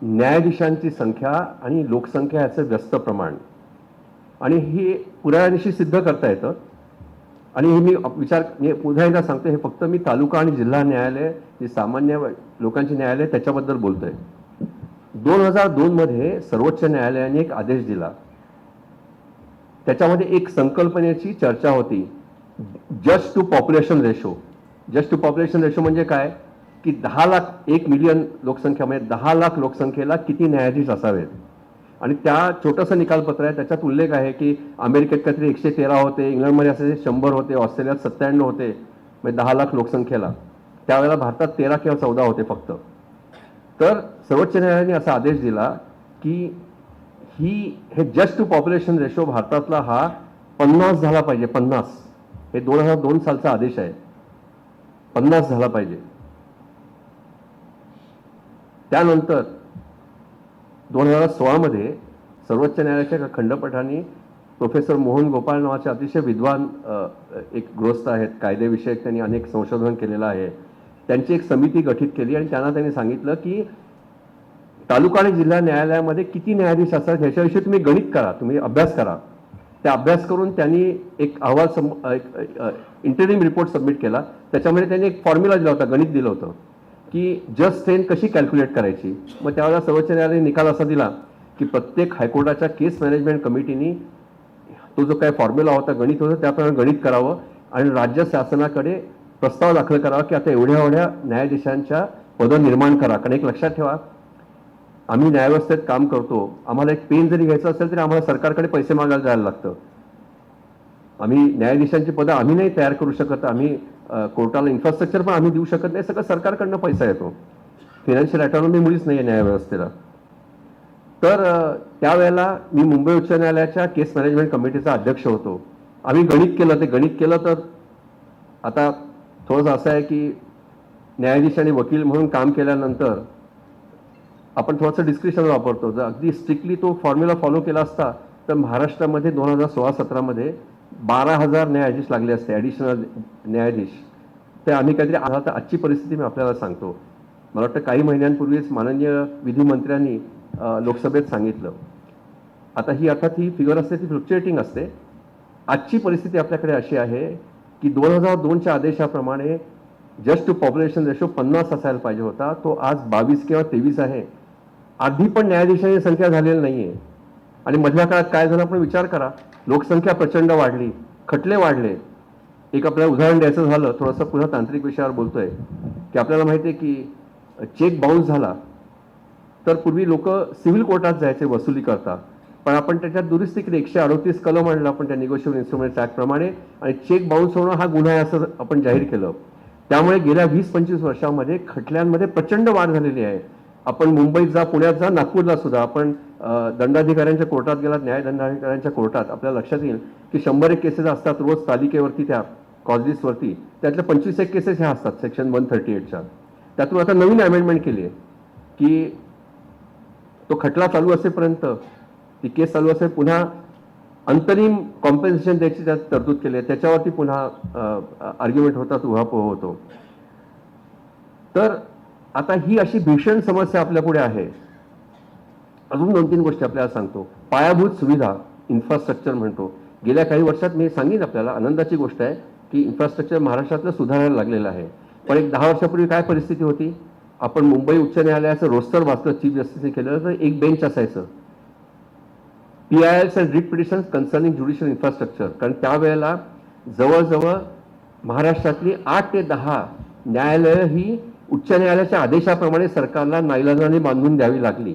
न्यायाधीशांची संख्या आणि लोकसंख्या याचं व्यस्त प्रमाण, आणि हे पुराव्यानिशी सिद्ध करता येतं. आणि हे मी पुन्हा एकदा सांगतो, हे फक्त मी तालुका आणि जिल्हा न्यायालय, जी सामान्य लोकांची न्यायालय त्याच्याबद्दल बोलतोय. 2002 मध्ये सर्वोच्च न्यायालयाने एक आदेश दिला. त्याच्यामध्ये एक संकल्पनेची चर्चा होती, judge to population ratio. Judge to population ratio म्हणजे काय की 10 लाख, 1 मिलियन लोकसंख्यामध्ये 10 लाख लोकसंख्येला किती न्यायाधीश असावेत. आणि त्या छोटंसं निकालपत्र आहे, त्याच्यात उल्लेख आहे की अमेरिकेत काहीतरी 113 होते, इंग्लंडमध्ये असे 100 होते, ऑस्ट्रेलियात 97 होते, म्हणजे 10 लाख लोकसंख्येला. त्यावेळेला भारतात 13 किंवा 14 होते फक्त. तर सर्वोच्च न्यायालयाने असा आदेश दिला की हे जस्ट टू पॉप्युलेशन रेशो भारतातला हा 50 झाला पाहिजे. 50, हे 2002 सालचा आदेश आहे, 50 झाला पाहिजे. त्यानंतर 2016 मध्ये सर्वोच्च न्यायालयाच्या खंडपीठाने प्रोफेसर मोहन गोपाळ नावाचे अतिशय विद्वान एक गृहस्थ आहेत, कायदेविषयक त्यांनी अनेक संशोधन केलेलं आहे, त्यांची एक समिती गठीत केली आणि त्यांनी सांगितलं की तालुका आणि जिल्हा न्यायालयामध्ये किती न्यायाधीश असतात ह्याच्याविषयी तुम्ही गणित करा, तुम्ही अभ्यास करा. त्या अभ्यास करून त्यांनी एक अहवाल इंटरिम रिपोर्ट सबमिट केला. त्याच्यामध्ये त्यांनी एक फॉर्म्युला दिला होता, गणित दिलं होतं की जज स्ट्रेंथ कशी कॅल्क्युलेट करायची. मग त्यावेळेला सर्वोच्च न्यायालयाने निकाल असा दिला की प्रत्येक हायकोर्टाच्या केस मॅनेजमेंट कमिटीनी तो जो काही फॉर्म्युला होता, गणित होतं, त्याप्रमाणे गणित करावं आणि राज्य शासनाकडे प्रस्ताव दाखल करावा की आता एवढ्या न्यायाधीशांच्या पदं निर्माण करा. कारण एक लक्षात ठेवा, आम्ही न्यायव्यवस्थेत काम करतो, आम्हाला एक पेन जरी घ्यायचं असेल तरी आम्हाला सरकारकडे पैसे मागायला जायला लागतं. आम्ही न्यायाधीशांची पदं आम्ही नाही तयार करू शकत, आम्ही कोर्टाला इन्फ्रास्ट्रक्चर पण आम्ही देऊ शकत नाही, सगळं सरकारकडनं पैसा येतो. फिनान्शियल ऑटोनॉमी मुळीच नाही आहे न्यायव्यवस्थेला. तर त्यावेळेला मी मुंबई उच्च न्यायालयाच्या केस मॅनेजमेंट कमिटीचा अध्यक्ष होतो. आम्ही गणित केलं. तर आता थोडंसं असं आहे की न्यायाधीश आणि वकील म्हणून काम केल्यानंतर आपण थोडंसं डिस्क्रिप्शन वापरतो. जर अगदी स्ट्रिक्टली तो फॉर्म्युला फॉलो केला असता तर महाराष्ट्रामध्ये 2016-17 मध्ये 12,000 न्यायाधीश लागले असते, ॲडिशनल न्यायाधीश. ते आम्ही काहीतरी आता आजची परिस्थिती मी आपल्याला सांगतो. मला वाटतं काही महिन्यांपूर्वीच माननीय विधिमंत्र्यांनी लोकसभेत सांगितलं. आता ही अर्थात ही फिगर असते ती फ्लक्च्युएटिंग असते. आजची परिस्थिती आपल्याकडे अशी आहे की 2002च्या आदेशाप्रमाणे जस्ट टू पॉप्युलेशन रेशो 50 असायला पाहिजे होता, तो आज 22 किंवा 23 आहे. आधी पण न्यायाधीशांची संख्या झालेली नाहीये. आणि मधल्या काळात काय झालं आपण विचार करा, लोकसंख्या प्रचंड वाढली, खटले वाढले. एक आपल्याला उदाहरण द्यायचं झालं, थोडंसं पुन्हा तांत्रिक विषयावर बोलतोय, की आपल्याला माहिती आहे की चेक बाउन्स झाला तर पूर्वी लोक सिव्हिल कोर्टात जायचे वसुली करता, पण आपण त्याच्यात दुरुस्ती केली, 138 कलम आणलं आपण त्या निगोशिएबल इन्स्ट्रुमेंट्स ऍक्ट प्रमाणे, आणि चेक बाउन्स होणं हा गुन्हा आहे असं आपण जाहीर केलं. त्यामुळे गेल्या 20-25 वर्षांमध्ये खटल्यांमध्ये प्रचंड वाढ झालेली आहे. आपण मुंबईत जा, पुण्यात जा, नागपूरला सुद्धा आपण दंडाधिकाऱ्यांच्या कोर्टात गेलात, न्याय दंडाधिकाऱ्यांच्या कोर्टात, आपल्याला लक्षात येईल की 100 केसेस असतात रोज तालिकेवरती, त्या कॉजलिस्टवरती. त्यातल्या 25 केसेस ह्या असतात सेक्शन 138च्या. त्यातून आता नवीन अमेंडमेंट केली आहे की तो खटला चालू असेपर्यंत, ती केस चालू असेल, पुन्हा अंतरिम कॉम्पेन्सेशन द्यायची त्यात तरतूद केली आहे. त्याच्यावरती पुन्हा आर्ग्युमेंट होतात, उहापोह होतो. तर आता ही अशी भीषण समस्या आपल्या पुढे आहे. अजून 2-3 गोष्टी आपल्याला सांगतो. पायाभूत सुविधा, इन्फ्रास्ट्रक्चर म्हणतो. गेल्या काही वर्षात मी सांगेन आपल्याला, आनंदाची गोष्ट आहे की इन्फ्रास्ट्रक्चर महाराष्ट्रातलं सुधारायला लागलेलं आहे. पण एक 10 वर्षापूर्वी काय परिस्थिती होती, आपण मुंबई उच्च न्यायालयाचं रोस्टर वाचलं, चीफ जस्टिसने केलं तर एक बेंच असायचं. PILs and writ petitions concerning judicial infrastructure. कारण त्यावेळेला जवळजवळ महाराष्ट्रातली 8 ते 10 न्यायालयं ही उच्च न्यायालयाच्या आदेशाप्रमाणे सरकारला नाईलाजाने बांधून द्यावी लागली.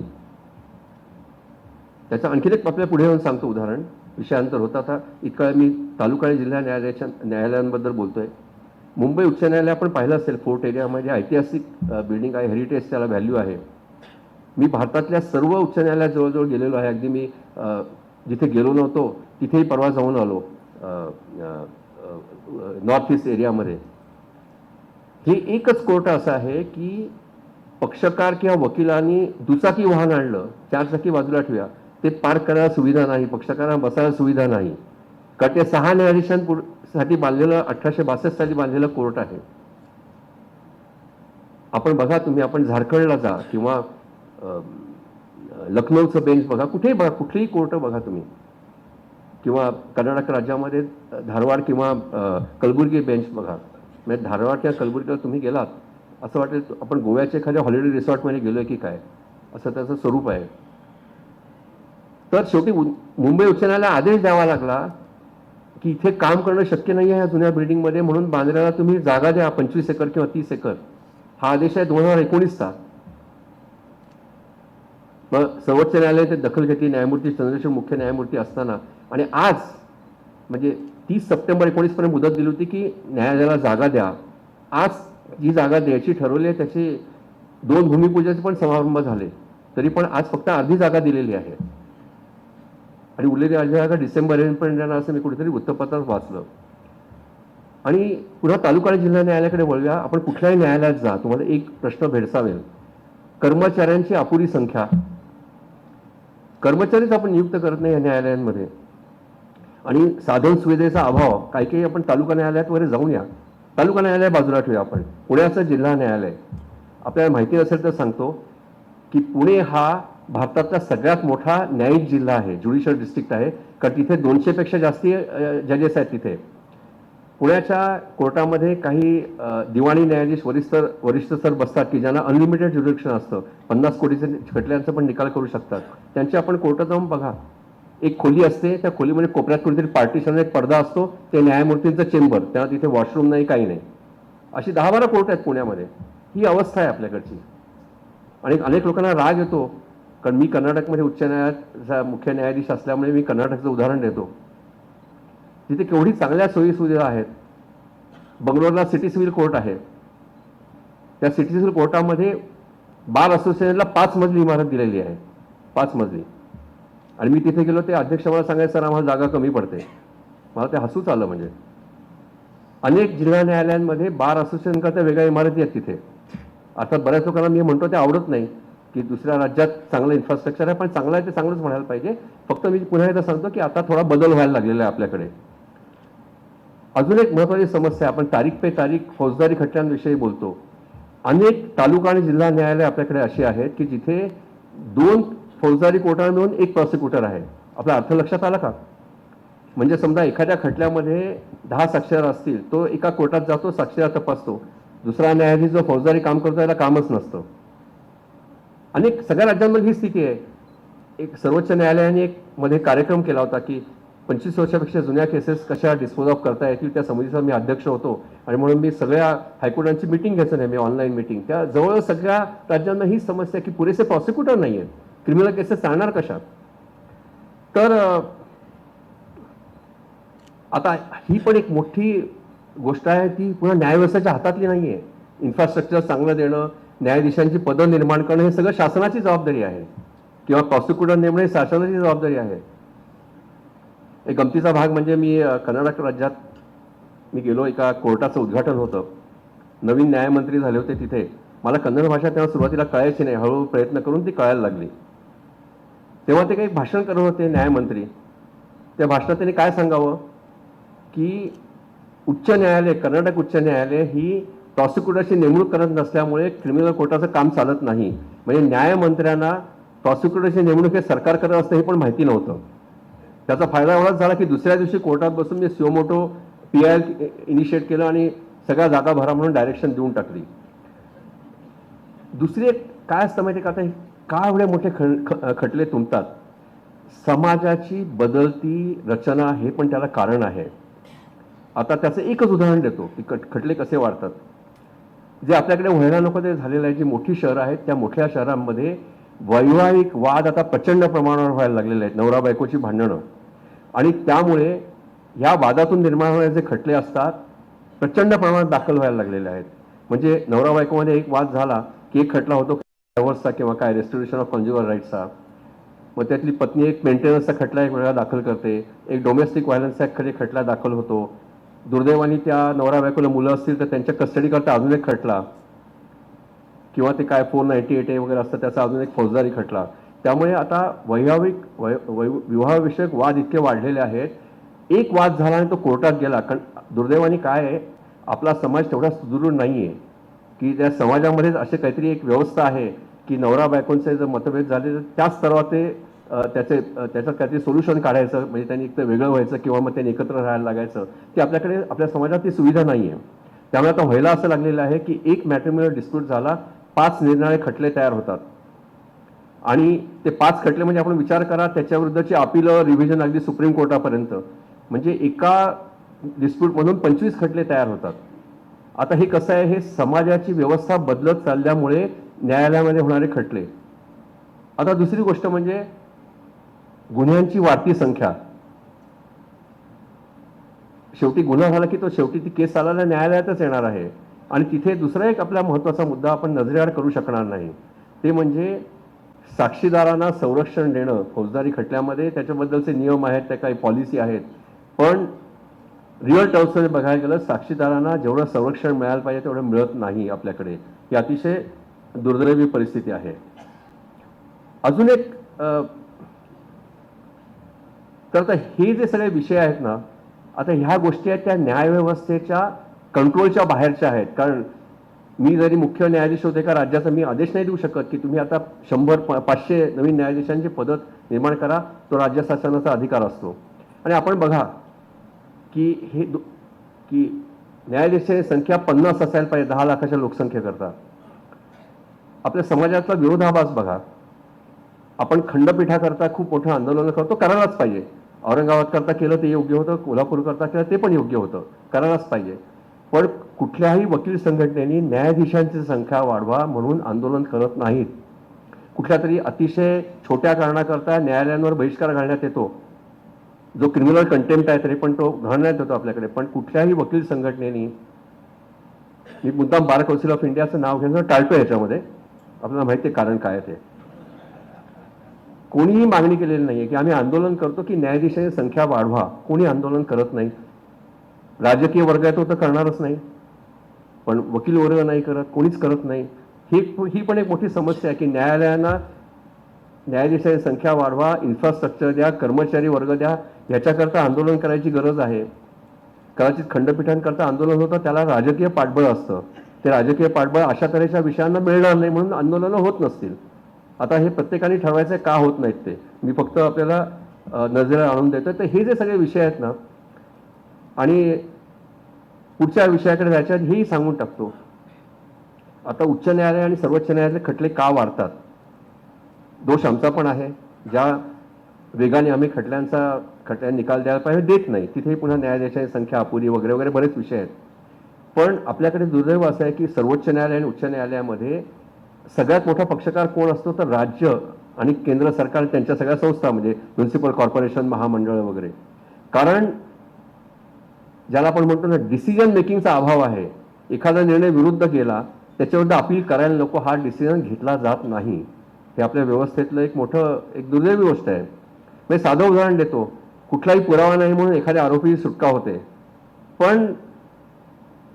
त्याचं आणखीन एक आपल्या पुढे येऊन सांगतो उदाहरण. विषयांतर होता आता इतका मी तालुका आणि जिल्हा न्यायालयांबद्दल बोलतोय. मुंबई उच्च न्यायालय आपण पाहिलं असेल, फोर्ट एरियामध्ये ऐतिहासिक बिल्डिंग आहे, हेरिटेज त्याला व्हॅल्यू आहे. मी भारतातल्या सर्व उच्च न्यायालयात जवळजवळ गेलेलो आहे. अगदी मी जिथे गेलो नव्हतो तिथेही परवा जाऊन आलो नॉर्थ ईस्ट एरियामध्ये. हे एकच कोर्ट असं आहे की पक्षकार किंवा वकिलांनी दुचाकी वाहन आणलं, 4 चाकी बाजूला ठेवूया, ते पार्क करायला सुविधा नाही, पक्षकारांना बसायला सुविधा नाही. कारण ते 6 न्यायाधीशांसाठी बांधलेलं 1862 साली बांधलेलं कोर्ट आहे. आपण बघा, तुम्ही आपण झारखंडला जा किंवा लखनौचं बेंच बघा, कुठेही बघा, कुठलीही कोर्ट बघा तुम्ही, किंवा कर्नाटक राज्यामध्ये धारवाड किंवा कलबुर्गी बेंच बघा. म्हणजे धारवाड किंवा कलबुर्गीला तुम्ही गेलात असं वाटेल आपण गोव्याच्या एखाद्या हॉलिडे रिसॉर्टमध्ये गेलोय की काय, असं त्याचं स्वरूप आहे. तर शेवटी मुंबई उच्च न्यायालयाला आदेश द्यावा लागला की इथे काम करणं शक्य नाही आहे या जुन्या बिल्डिंगमध्ये, म्हणून बांद्र्याला तुम्ही जागा द्या 25 एकर किंवा 30 एकर. हा आदेश आहे 2019चा. मग सर्वोच्च न्यायालयाने दखल घेतली, न्यायमूर्ती चंद्रचूड मुख्य न्यायमूर्ती असताना. आणि आज म्हणजे 30 सप्टेंबर 19 पर्यंत मुदत दिली होती की न्यायालयाला जागा द्या. आज जी जागा द्यायची ठरवली आहे त्याचे 2 भूमिपूजनाचे पण समारंभ झाले, तरी पण आज फक्त अर्धी जागा दिलेली आहे आणि उरलेली अर्धी जागा डिसेंबरपर्यंत देणार असं मी कुठेतरी वृत्तपत्रात वाचलं. आणि पुन्हा तालुका आणि जिल्हा न्यायालयाकडे वळूया. आपण कुठल्याही न्यायालयात जा, तुम्हाला एक प्रश्न भेडसावेल, कर्मचाऱ्यांची अपुरी संख्या. कर्मचारीच आपण नियुक्त करत नाही या न्यायालयांमध्ये, आणि साधन सुविधेचा अभाव. काही आपण तालुका न्यायालयात वगैरे जाऊन या. तालुका न्यायालय बाजूला ठेवूया, आपण पुण्याचं जिल्हा न्यायालय. आपल्याला माहिती असेल तर सांगतो की पुणे हा भारतातला सगळ्यात मोठा न्यायिक जिल्हा आहे, ज्युडिशियल डिस्ट्रिक्ट आहे. कारण तिथे 200 पेक्षा जास्ती जजेस आहेत तिथे. पुण्याच्या कोर्टामध्ये काही दिवाणी न्यायाधीश वरिष्ठ सर बसतात की ज्यांना अनलिमिटेड ज्युरिडिक्शन असतं, 50 कोटीचे खटल्यांचा पण निकाल करू शकतात. त्यांची आपण कोर्टात जाऊन बघा, एक खोली असते, त्या खोलीमध्ये कोपऱ्यात कुठेतरी पार्टिशन, एक पडदा असतो, ते न्यायमूर्तींचं चेंबर, त्यांना तिथे वॉशरूम नाही, काही नाही. अशी 10-12 कोर्ट आहेत पुण्यामध्ये. ही अवस्था आहे आपल्याकडची. आणि अनेक लोकांना राग येतो, कारण मी कर्नाटकमध्ये उच्च न्यायालयाचा मुख्य न्यायाधीश असल्यामुळे मी कर्नाटकचं उदाहरण देतो. तिथे केवढी चांगल्या सोयीसुविधा आहेत. बंगलोरला सिटी सिव्हिल कोर्ट आहे. त्या सिटी सिव्हिल कोर्टामध्ये बार असोसिएशनला 5 मजली इमारत दिलेली आहे, 5 मजली. आणि मी तिथे गेलो, ते अध्यक्ष मला सांगायचं, सर आम्हाला जागा कमी पडते. मला ते हसूच आलं. म्हणजे अनेक जिल्हा न्यायालयांमध्ये बार असोसिएशन करता वेगळ्या इमारती आहेत तिथे. आता बऱ्याच लोकांना मी म्हणतो ते आवडत नाही की दुसऱ्या राज्यात चांगलं इन्फ्रास्ट्रक्चर आहे, पण चांगलं आहे ते चांगलंच म्हणायला पाहिजे. फक्त मी पुन्हा एकदा सांगतो की आता थोडा बदल व्हायला लागलेला आहे आपल्याकडे. अजून एक महत्त्वाची समस्या, आपण तारीख पे तारीख फौजदारी खटल्यांविषयी बोलतो. अनेक तालुका आणि जिल्हा न्यायालय आपल्याकडे अशी आहेत की जिथे 2 फौजदारी कोर्टांना मिळून 1 प्रॉसिक्युटर आहे. आपला अर्थ लक्षात आला का? म्हणजे समजा एखाद्या खटल्यामध्ये 10 साक्षीदार असतील, तो एका कोर्टात जातो, साक्षीदार तपासतो. दुसरा न्यायाधीश जो फौजदारी काम करतो त्याला कामच नसतं. अनेक सगळ्या राज्यांमध्ये ही स्थिती आहे. एक सर्वोच्च न्यायालयाने एक मध्ये कार्यक्रम केला होता की 25 वर्षापेक्षा जुन्या केसेस कशा डिस्पोज ऑफ करता येतील, त्या समितीचा मी अध्यक्ष होतो. आणि म्हणून मी सगळ्या हायकोर्टांची मिटिंग घ्यायचं नाही, मी ऑनलाईन मिटिंग. त्या जवळ सगळ्या राज्यांना ही समस्या की पुरेसे प्रॉसिक्युटर नाही आहेत, क्रिमिनल केसेस चालणार कशात. तर आता ही पण एक मोठी गोष्ट आहे, ती पुन्हा न्यायव्यवस्थेच्या हातातली नाही आहे. इन्फ्रास्ट्रक्चर चांगलं देणं, न्यायाधीशांची पदं निर्माण करणं, हे सगळं शासनाची जबाबदारी आहे, किंवा प्रॉसिक्युटर नेमणे शासनाची जबाबदारी आहे. एक गमतीचा भाग म्हणजे मी कर्नाटक राज्यात मी गेलो, एका कोर्टाचं उद्घाटन होतं. नवीन न्यायमंत्री झाले होते तिथे. मला कन्नड भाषा तेव्हा सुरुवातीला कळायची नाही, हळूहळू प्रयत्न करून ती कळायला लागली. तेव्हा ते काही भाषण करत होते न्यायमंत्री. त्या भाषणात त्यांनी काय सांगावं की उच्च न्यायालय, कर्नाटक उच्च न्यायालय ही प्रॉसिक्युटरची नेमणूक करत नसल्यामुळे क्रिमिनल कोर्टाचं काम चालत नाही. म्हणजे न्यायमंत्र्यांना प्रॉसिक्युटरची नेमणूक हे सरकार करत असतं हे पण माहिती नव्हतं. त्याचा फायदा एवढाच झाला की दुसऱ्या दिवशी कोर्टात बसून मी सिओमोटो PIL इनिशिएट केलं आणि सगळ्या जागा भरा म्हणून डायरेक्शन देऊन टाकली. दुसरी एक काय असतं माहिती का, आता का एवढे मोठे खटले तुंबतात. समाजाची बदलती रचना हे पण त्याला कारण आहे. आता त्याचं एकच उदाहरण देतो की खटले कसे वाढतात. जे आपल्याकडे व्हायला नको ते झालेलं आहे. जी मोठी शहरं आहेत त्या मोठ्या शहरांमध्ये वैवाहिक वाद आता प्रचंड प्रमाणावर व्हायला लागलेले आहेत, नवरा बायकोची भांडणं. आणि त्यामुळे या वादातून निर्माण होणारे जे खटले असतात प्रचंड प्रमाणात दाखल व्हायला लागलेले आहेत. म्हणजे नवरा बायकोमध्ये एक वाद झाला की एक खटला होतो डायव्हर्सचा किंवा काय रेस्टोरेशन ऑफ कॉन्ज्युगल राईट्सचा. मग त्यातली पत्नी एक मेंटेनन्सचा खटला एक वेळा दाखल करते, एक डोमेस्टिक व्हायलन्सचा खटला दाखल होतो. दुर्दैवाने त्या नवरा बायकोला मुलं असतील तर त्यांच्या कस्टडीकरता अजून एक खटला, किंवा ते काय 498A वगैरे असतं त्याचा अजून एक फौजदारी खटला. त्यामुळे आता विवाहविषयक वाद इतके वाढलेले आहेत. एक वाद झाला आणि तो कोर्टात गेला. कारण दुर्दैवाने काय आहे, आपला समाज तेवढा सुदृढ नाही आहे की त्या समाजामध्येच असे काहीतरी एक व्यवस्था आहे की नवरा बायकोंचे जर मतभेद झाले तर त्याच स्तरावर ते त्याचं काहीतरी सोल्युशन काढायचं, म्हणजे त्यांनी एक तर वेगळं व्हायचं किंवा मग त्यांनी एकत्र राहायला लागायचं. ती आपल्याकडे आपल्या समाजात ती सुविधा नाही आहे. त्यामुळे आता व्हायला असं लागलेलं आहे की एक मॅट्रिमोनियल डिस्प्यूट झाला, 5 निरनिराळे खटले तयार होतात. आणि ते 5 खटले म्हणजे आपण विचार करा त्याच्याविरुद्धची अपील रिव्हिजन अगदी सुप्रीम कोर्टापर्यंत. म्हणजे एका डिस्प्यूटमधून 25 खटले तयार होतात. आता हे कसं आहे, हे समाजाची व्यवस्था बदलत चालल्यामुळे न्यायालयामध्ये होणारे खटले. आता दुसरी गोष्ट म्हणजे गुन्ह्यांची वाढती संख्या. शेवटी गुन्हा झाला की तो शेवटी ती केस चालायला न्यायालयातच येणार आहे. आणि तिथे दुसरा एक आपला महत्त्वाचा मुद्दा आपण नजरेआड करू शकणार नाही, ते म्हणजे साक्षीदारांना संरक्षण देणं फौजदारी खटल्यामध्ये. त्याच्याबद्दलचे नियम आहेत, त्या काही पॉलिसी आहेत. पण रिअल टर्म्समध्ये बघायला गेलं साक्षीदारांना जेवढं संरक्षण मिळायला पाहिजे तेवढं मिळत नाही आपल्याकडे. ही अतिशय दुर्दैवी परिस्थिती आहे. अजून एक तर आता हे जे सगळे विषय आहेत ना, आता ह्या गोष्टी आहेत त्या न्यायव्यवस्थेच्या कंट्रोलच्या बाहेरच्या आहेत. कारण मी जरी मुख्य न्यायाधीश होते का राज्याचा, मी आदेश नाही देऊ शकत की तुम्ही आता 100-500 नवीन न्यायाधीशांची पदं निर्माण करा. तो राज्य शासनाचा अधिकार असतो. आणि आपण बघा की की न्यायाधीशांची संख्या 50 असायला पाहिजे 10 लाखाच्या लोकसंख्येकरता. आपल्या समाजातला विरोधाभास बघा. आपण खंडपीठाकरता खूप मोठं आंदोलन करतो, करायलाच पाहिजे. औरंगाबाद करता केलं ते योग्य होतं, कोल्हापूर करता केलं ते पण योग्य होतं, करायलाच पाहिजे. पण कुठल्याही वकील संघटनेने न्यायाधीशांची संख्या वाढवा म्हणून आंदोलन करत नाहीत. कुठल्या तरी अतिशय छोट्या कारणाकरता न्यायालयांवर बहिष्कार घालण्यात येतो, जो क्रिमिनल कंटेम्प्ट आहे तरी पण तो घालण्यात येतो आपल्याकडे. पण कुठल्याही वकील संघटनेने, मी मुद्दाम बार कौन्सिल ऑफ इंडियाचं नाव घेणं टाळतो याच्यामध्ये, आपल्याला माहिती आहे कारण काय ते. कोणीही मागणी केलेली नाहीये की आम्ही आंदोलन करतो की न्यायाधीशांची संख्या वाढवा. कोणी आंदोलन करत नाही. राजकीय वर्ग आहे तो तर करणारच नाही, पण वकील वर्ग नाही करत, कोणीच करत नाही. ही पण एक मोठी समस्या आहे की न्यायालयांना न्यायाधीशांची संख्या वाढवा, इन्फ्रास्ट्रक्चर द्या, कर्मचारी वर्ग द्या, ह्याच्याकरता आंदोलन करायची गरज आहे. कदाचित खंडपीठांकरता आंदोलन होतं त्याला राजकीय पाठबळ असतं. ते राजकीय पाठबळ अशा तऱ्हेच्या विषयांना मिळणार नाही म्हणून आंदोलनं होत नसतील. आता हे प्रत्येकाने ठरवायचं का होत नाहीत ते मी फक्त आपल्याला नजरेला आणून देतो. तर हे जे सगळे विषय आहेत ना, आणि पुढच्या विषयाकडे जायच्या हेही सांगून टाकतो. आता उच्च न्यायालय आणि सर्वोच्च न्यायालयातले खटले का वाढतात? दोष आमचा पण आहे. ज्या वेगाने आम्ही खटल्या निकाल द्यायला पाहिजे देत नाही, तिथेही पुन्हा न्यायाधीशांची संख्या अपुरी वगैरे वगैरे बरेच विषय आहेत. पण आपल्याकडे दुर्दैव असं आहे की सर्वोच्च न्यायालय आणि उच्च न्यायालयामध्ये सगळ्यात मोठा पक्षकार कोण असतो तर राज्य आणि केंद्र सरकार, त्यांच्या सगळ्या संस्था, म्हणजे म्युन्सिपल कॉर्पोरेशन, महामंडळ वगैरे. कारण ज्याला आपण म्हणतो ना डिसिजन मेकिंगचा अभाव आहे. एखादा निर्णय विरुद्ध गेला त्याच्याविरुद्ध अपील करायला नको, हा डिसिजन घेतला जात नाही. हे आपल्या व्यवस्थेतलं एक दुर्दैवी गोष्ट आहे. मी साधं उदाहरण देतो. कुठलाही पुरावा नाही म्हणून एखाद्या आरोपीची सुटका होते, पण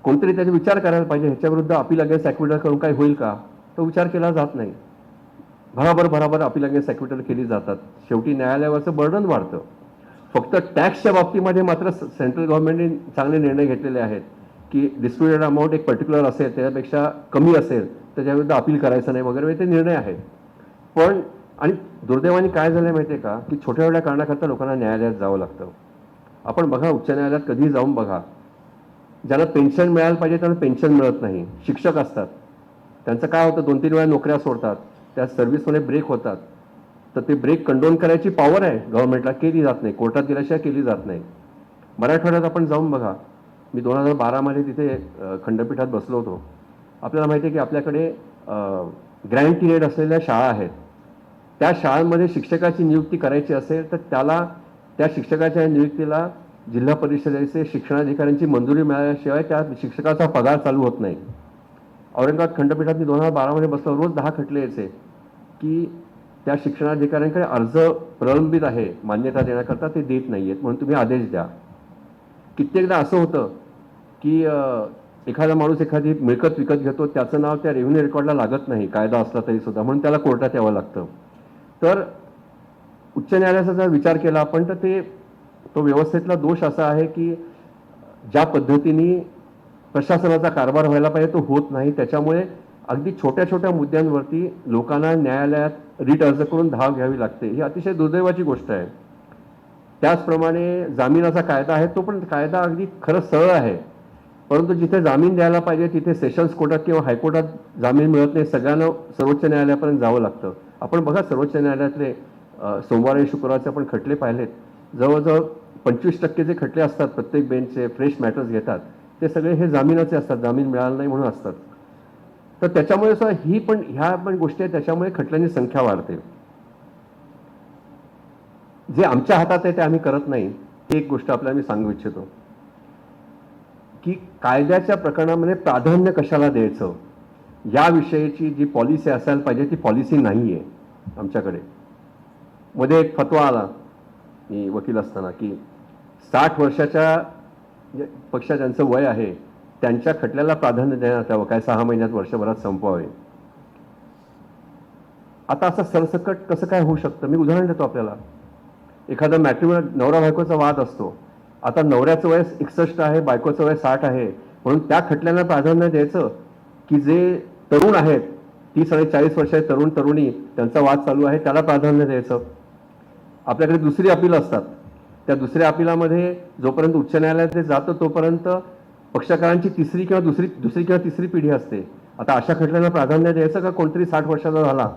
कोणतरी त्याचा विचार करायला पाहिजे, ह्याच्याविरुद्ध अपील अगेन्स्ट ॲक्विटल करून काही होईल का, तो विचार केला जात नाही. भराभर अपील अगेन्स्ट ॲक्विटल केली जातात. शेवटी न्यायालयावरचं बर्डन वाढतं. फक्त टॅक्सच्या बाबतीमध्ये मात्र सेंट्रल गव्हर्नमेंटने चांगले निर्णय घेतलेले आहेत की डिस्प्युटेड अमाऊंट एक पर्टिक्युलर असेल, त्याच्यापेक्षा कमी असेल त्याच्याविरुद्ध अपील करायचं नाही वगैरे, ते निर्णय आहेत. पण आणि दुर्दैवाने काय झालं माहिती आहे का, की छोट्या छोट्या कारणाकरता लोकांना न्यायालयात जावं लागतं. आपण बघा उच्च न्यायालयात कधीही जाऊन बघा, ज्याला पेन्शन मिळायला पाहिजे त्यांना पेन्शन मिळत नाही. शिक्षक असतात, त्यांचं काय होतं 2-3 वेळा नोकऱ्या सोडतात, त्या सर्व्हिसमध्ये ब्रेक होतात. तर ते ब्रेक कंडोन करायची पॉवर आहे गव्हर्नमेंटला, केली जात नाही. कोर्टात गेल्याशिवाय केली जात नाही. मराठवाड्यात आपण जाऊन बघा. मी 2012 तिथे खंडपीठात बसलो होतो. आपल्याला माहिती आहे की आपल्याकडे ग्रँटीनेड असलेल्या शाळा आहेत. त्या शाळांमध्ये शिक्षकाची नियुक्ती करायची असेल तर त्या शिक्षकाच्या नियुक्तीला जिल्हा परिषदेचे शिक्षणाधिकाऱ्यांची मंजुरी मिळाल्याशिवाय त्या शिक्षकाचा पगार चालू होत नाही. औरंगाबाद खंडपीठात मी 2012 बसलो. रोज 10 खटले यायचे की त्या शिक्षणाधिकाऱ्यांकडे अर्ज प्रलंबित आहे मान्यता देण्याकरता, ते देत नाही आहेत म्हणून तुम्ही आदेश द्या. कित्येकदा असं होतं की एखादा माणूस एखादी मिळकत विकत घेतो, त्याचं नाव त्या रेव्हेन्यू रेकॉर्डला लागत नाही कायदा असला तरी सुद्धा, म्हणून त्याला कोर्टात यावं लागतं. तर उच्च न्यायालयाचा जर विचार केला आपण तर तो व्यवस्थेतला दोष असा आहे की ज्या पद्धतीने प्रशासनाचा कारभार व्हायला पाहिजे तो होत नाही. त्याच्यामुळे अगदी छोट्या छोट्या मुद्द्यांवरती लोकांना न्यायालयात रिट अर्ज करून धाव घ्यावी लागते. ही अतिशय दुर्दैवाची गोष्ट आहे. त्याचप्रमाणे जामिनाचा कायदा आहे, तो पण कायदा अगदी खरं सरळ आहे, परंतु जिथे जामीन द्यायला पाहिजे तिथे सेशन्स कोर्टात किंवा हायकोर्टात जामीन मिळत नाही. सगळ्यांना सर्वोच्च न्यायालयापर्यंत जावं लागतं. आपण बघा सर्वोच्च न्यायालयातले सोमवार आणि शुक्रवारचे आपण खटले पाहिलेत. जवळजवळ 25% जे खटले असतात प्रत्येक बेंचचे फ्रेश मॅटर्स घेतात ते सगळे हे जामिनाचे असतात, जामीन मिळाला नाही म्हणून असतात. तर त्याच्यामुळे ह्या पण गोष्टी आहेत, त्याच्यामुळे खटल्यांची संख्या वाढते. जे आमच्या हातात आहे ते आम्ही करत नाही. एक गोष्ट आपल्याला मी सांगू इच्छितो की कायद्याच्या प्रकरणामध्ये प्राधान्य कशाला द्यायचं याविषयीची जी पॉलिसी असायला पाहिजे ती पॉलिसी नाही आहे आमच्याकडे. मध्ये एक फतवा आला मी वकील असताना की 60 वर्षाच्या पेक्षा ज्यांचं वय आहे त्यांच्या खटल्याला प्राधान्य देण्यात यावं, काय 6 महिन्यात वर्षभरात संपवावे. आता असं सरसकट कसं काय होऊ शकतं? मी उदाहरण देतो आपल्याला. एखादा मॅट्रिमोनियल नवरा बायकोचा वाद असतो. आता नवऱ्याचं वय 61 आहे, बायकोचं वय 60 आहे, म्हणून त्या खटल्याला प्राधान्य द्यायचं की जे तरुण आहेत 30 आणि 40 वर्षाचे तरुण तरुणी त्यांचा वाद चालू आहे त्याला प्राधान्य द्यायचं. आपल्याकडे दुसरी अपील असतात. त्या दुसऱ्या अपिलामध्ये जोपर्यंत उच्च न्यायालयात ते जातं तोपर्यंत पक्षकारांची दुसरी किंवा तिसरी पिढी असते. आता अशा खटल्यांना प्राधान्य द्यायचं का कोणतरी 60 वर्षाचा झाला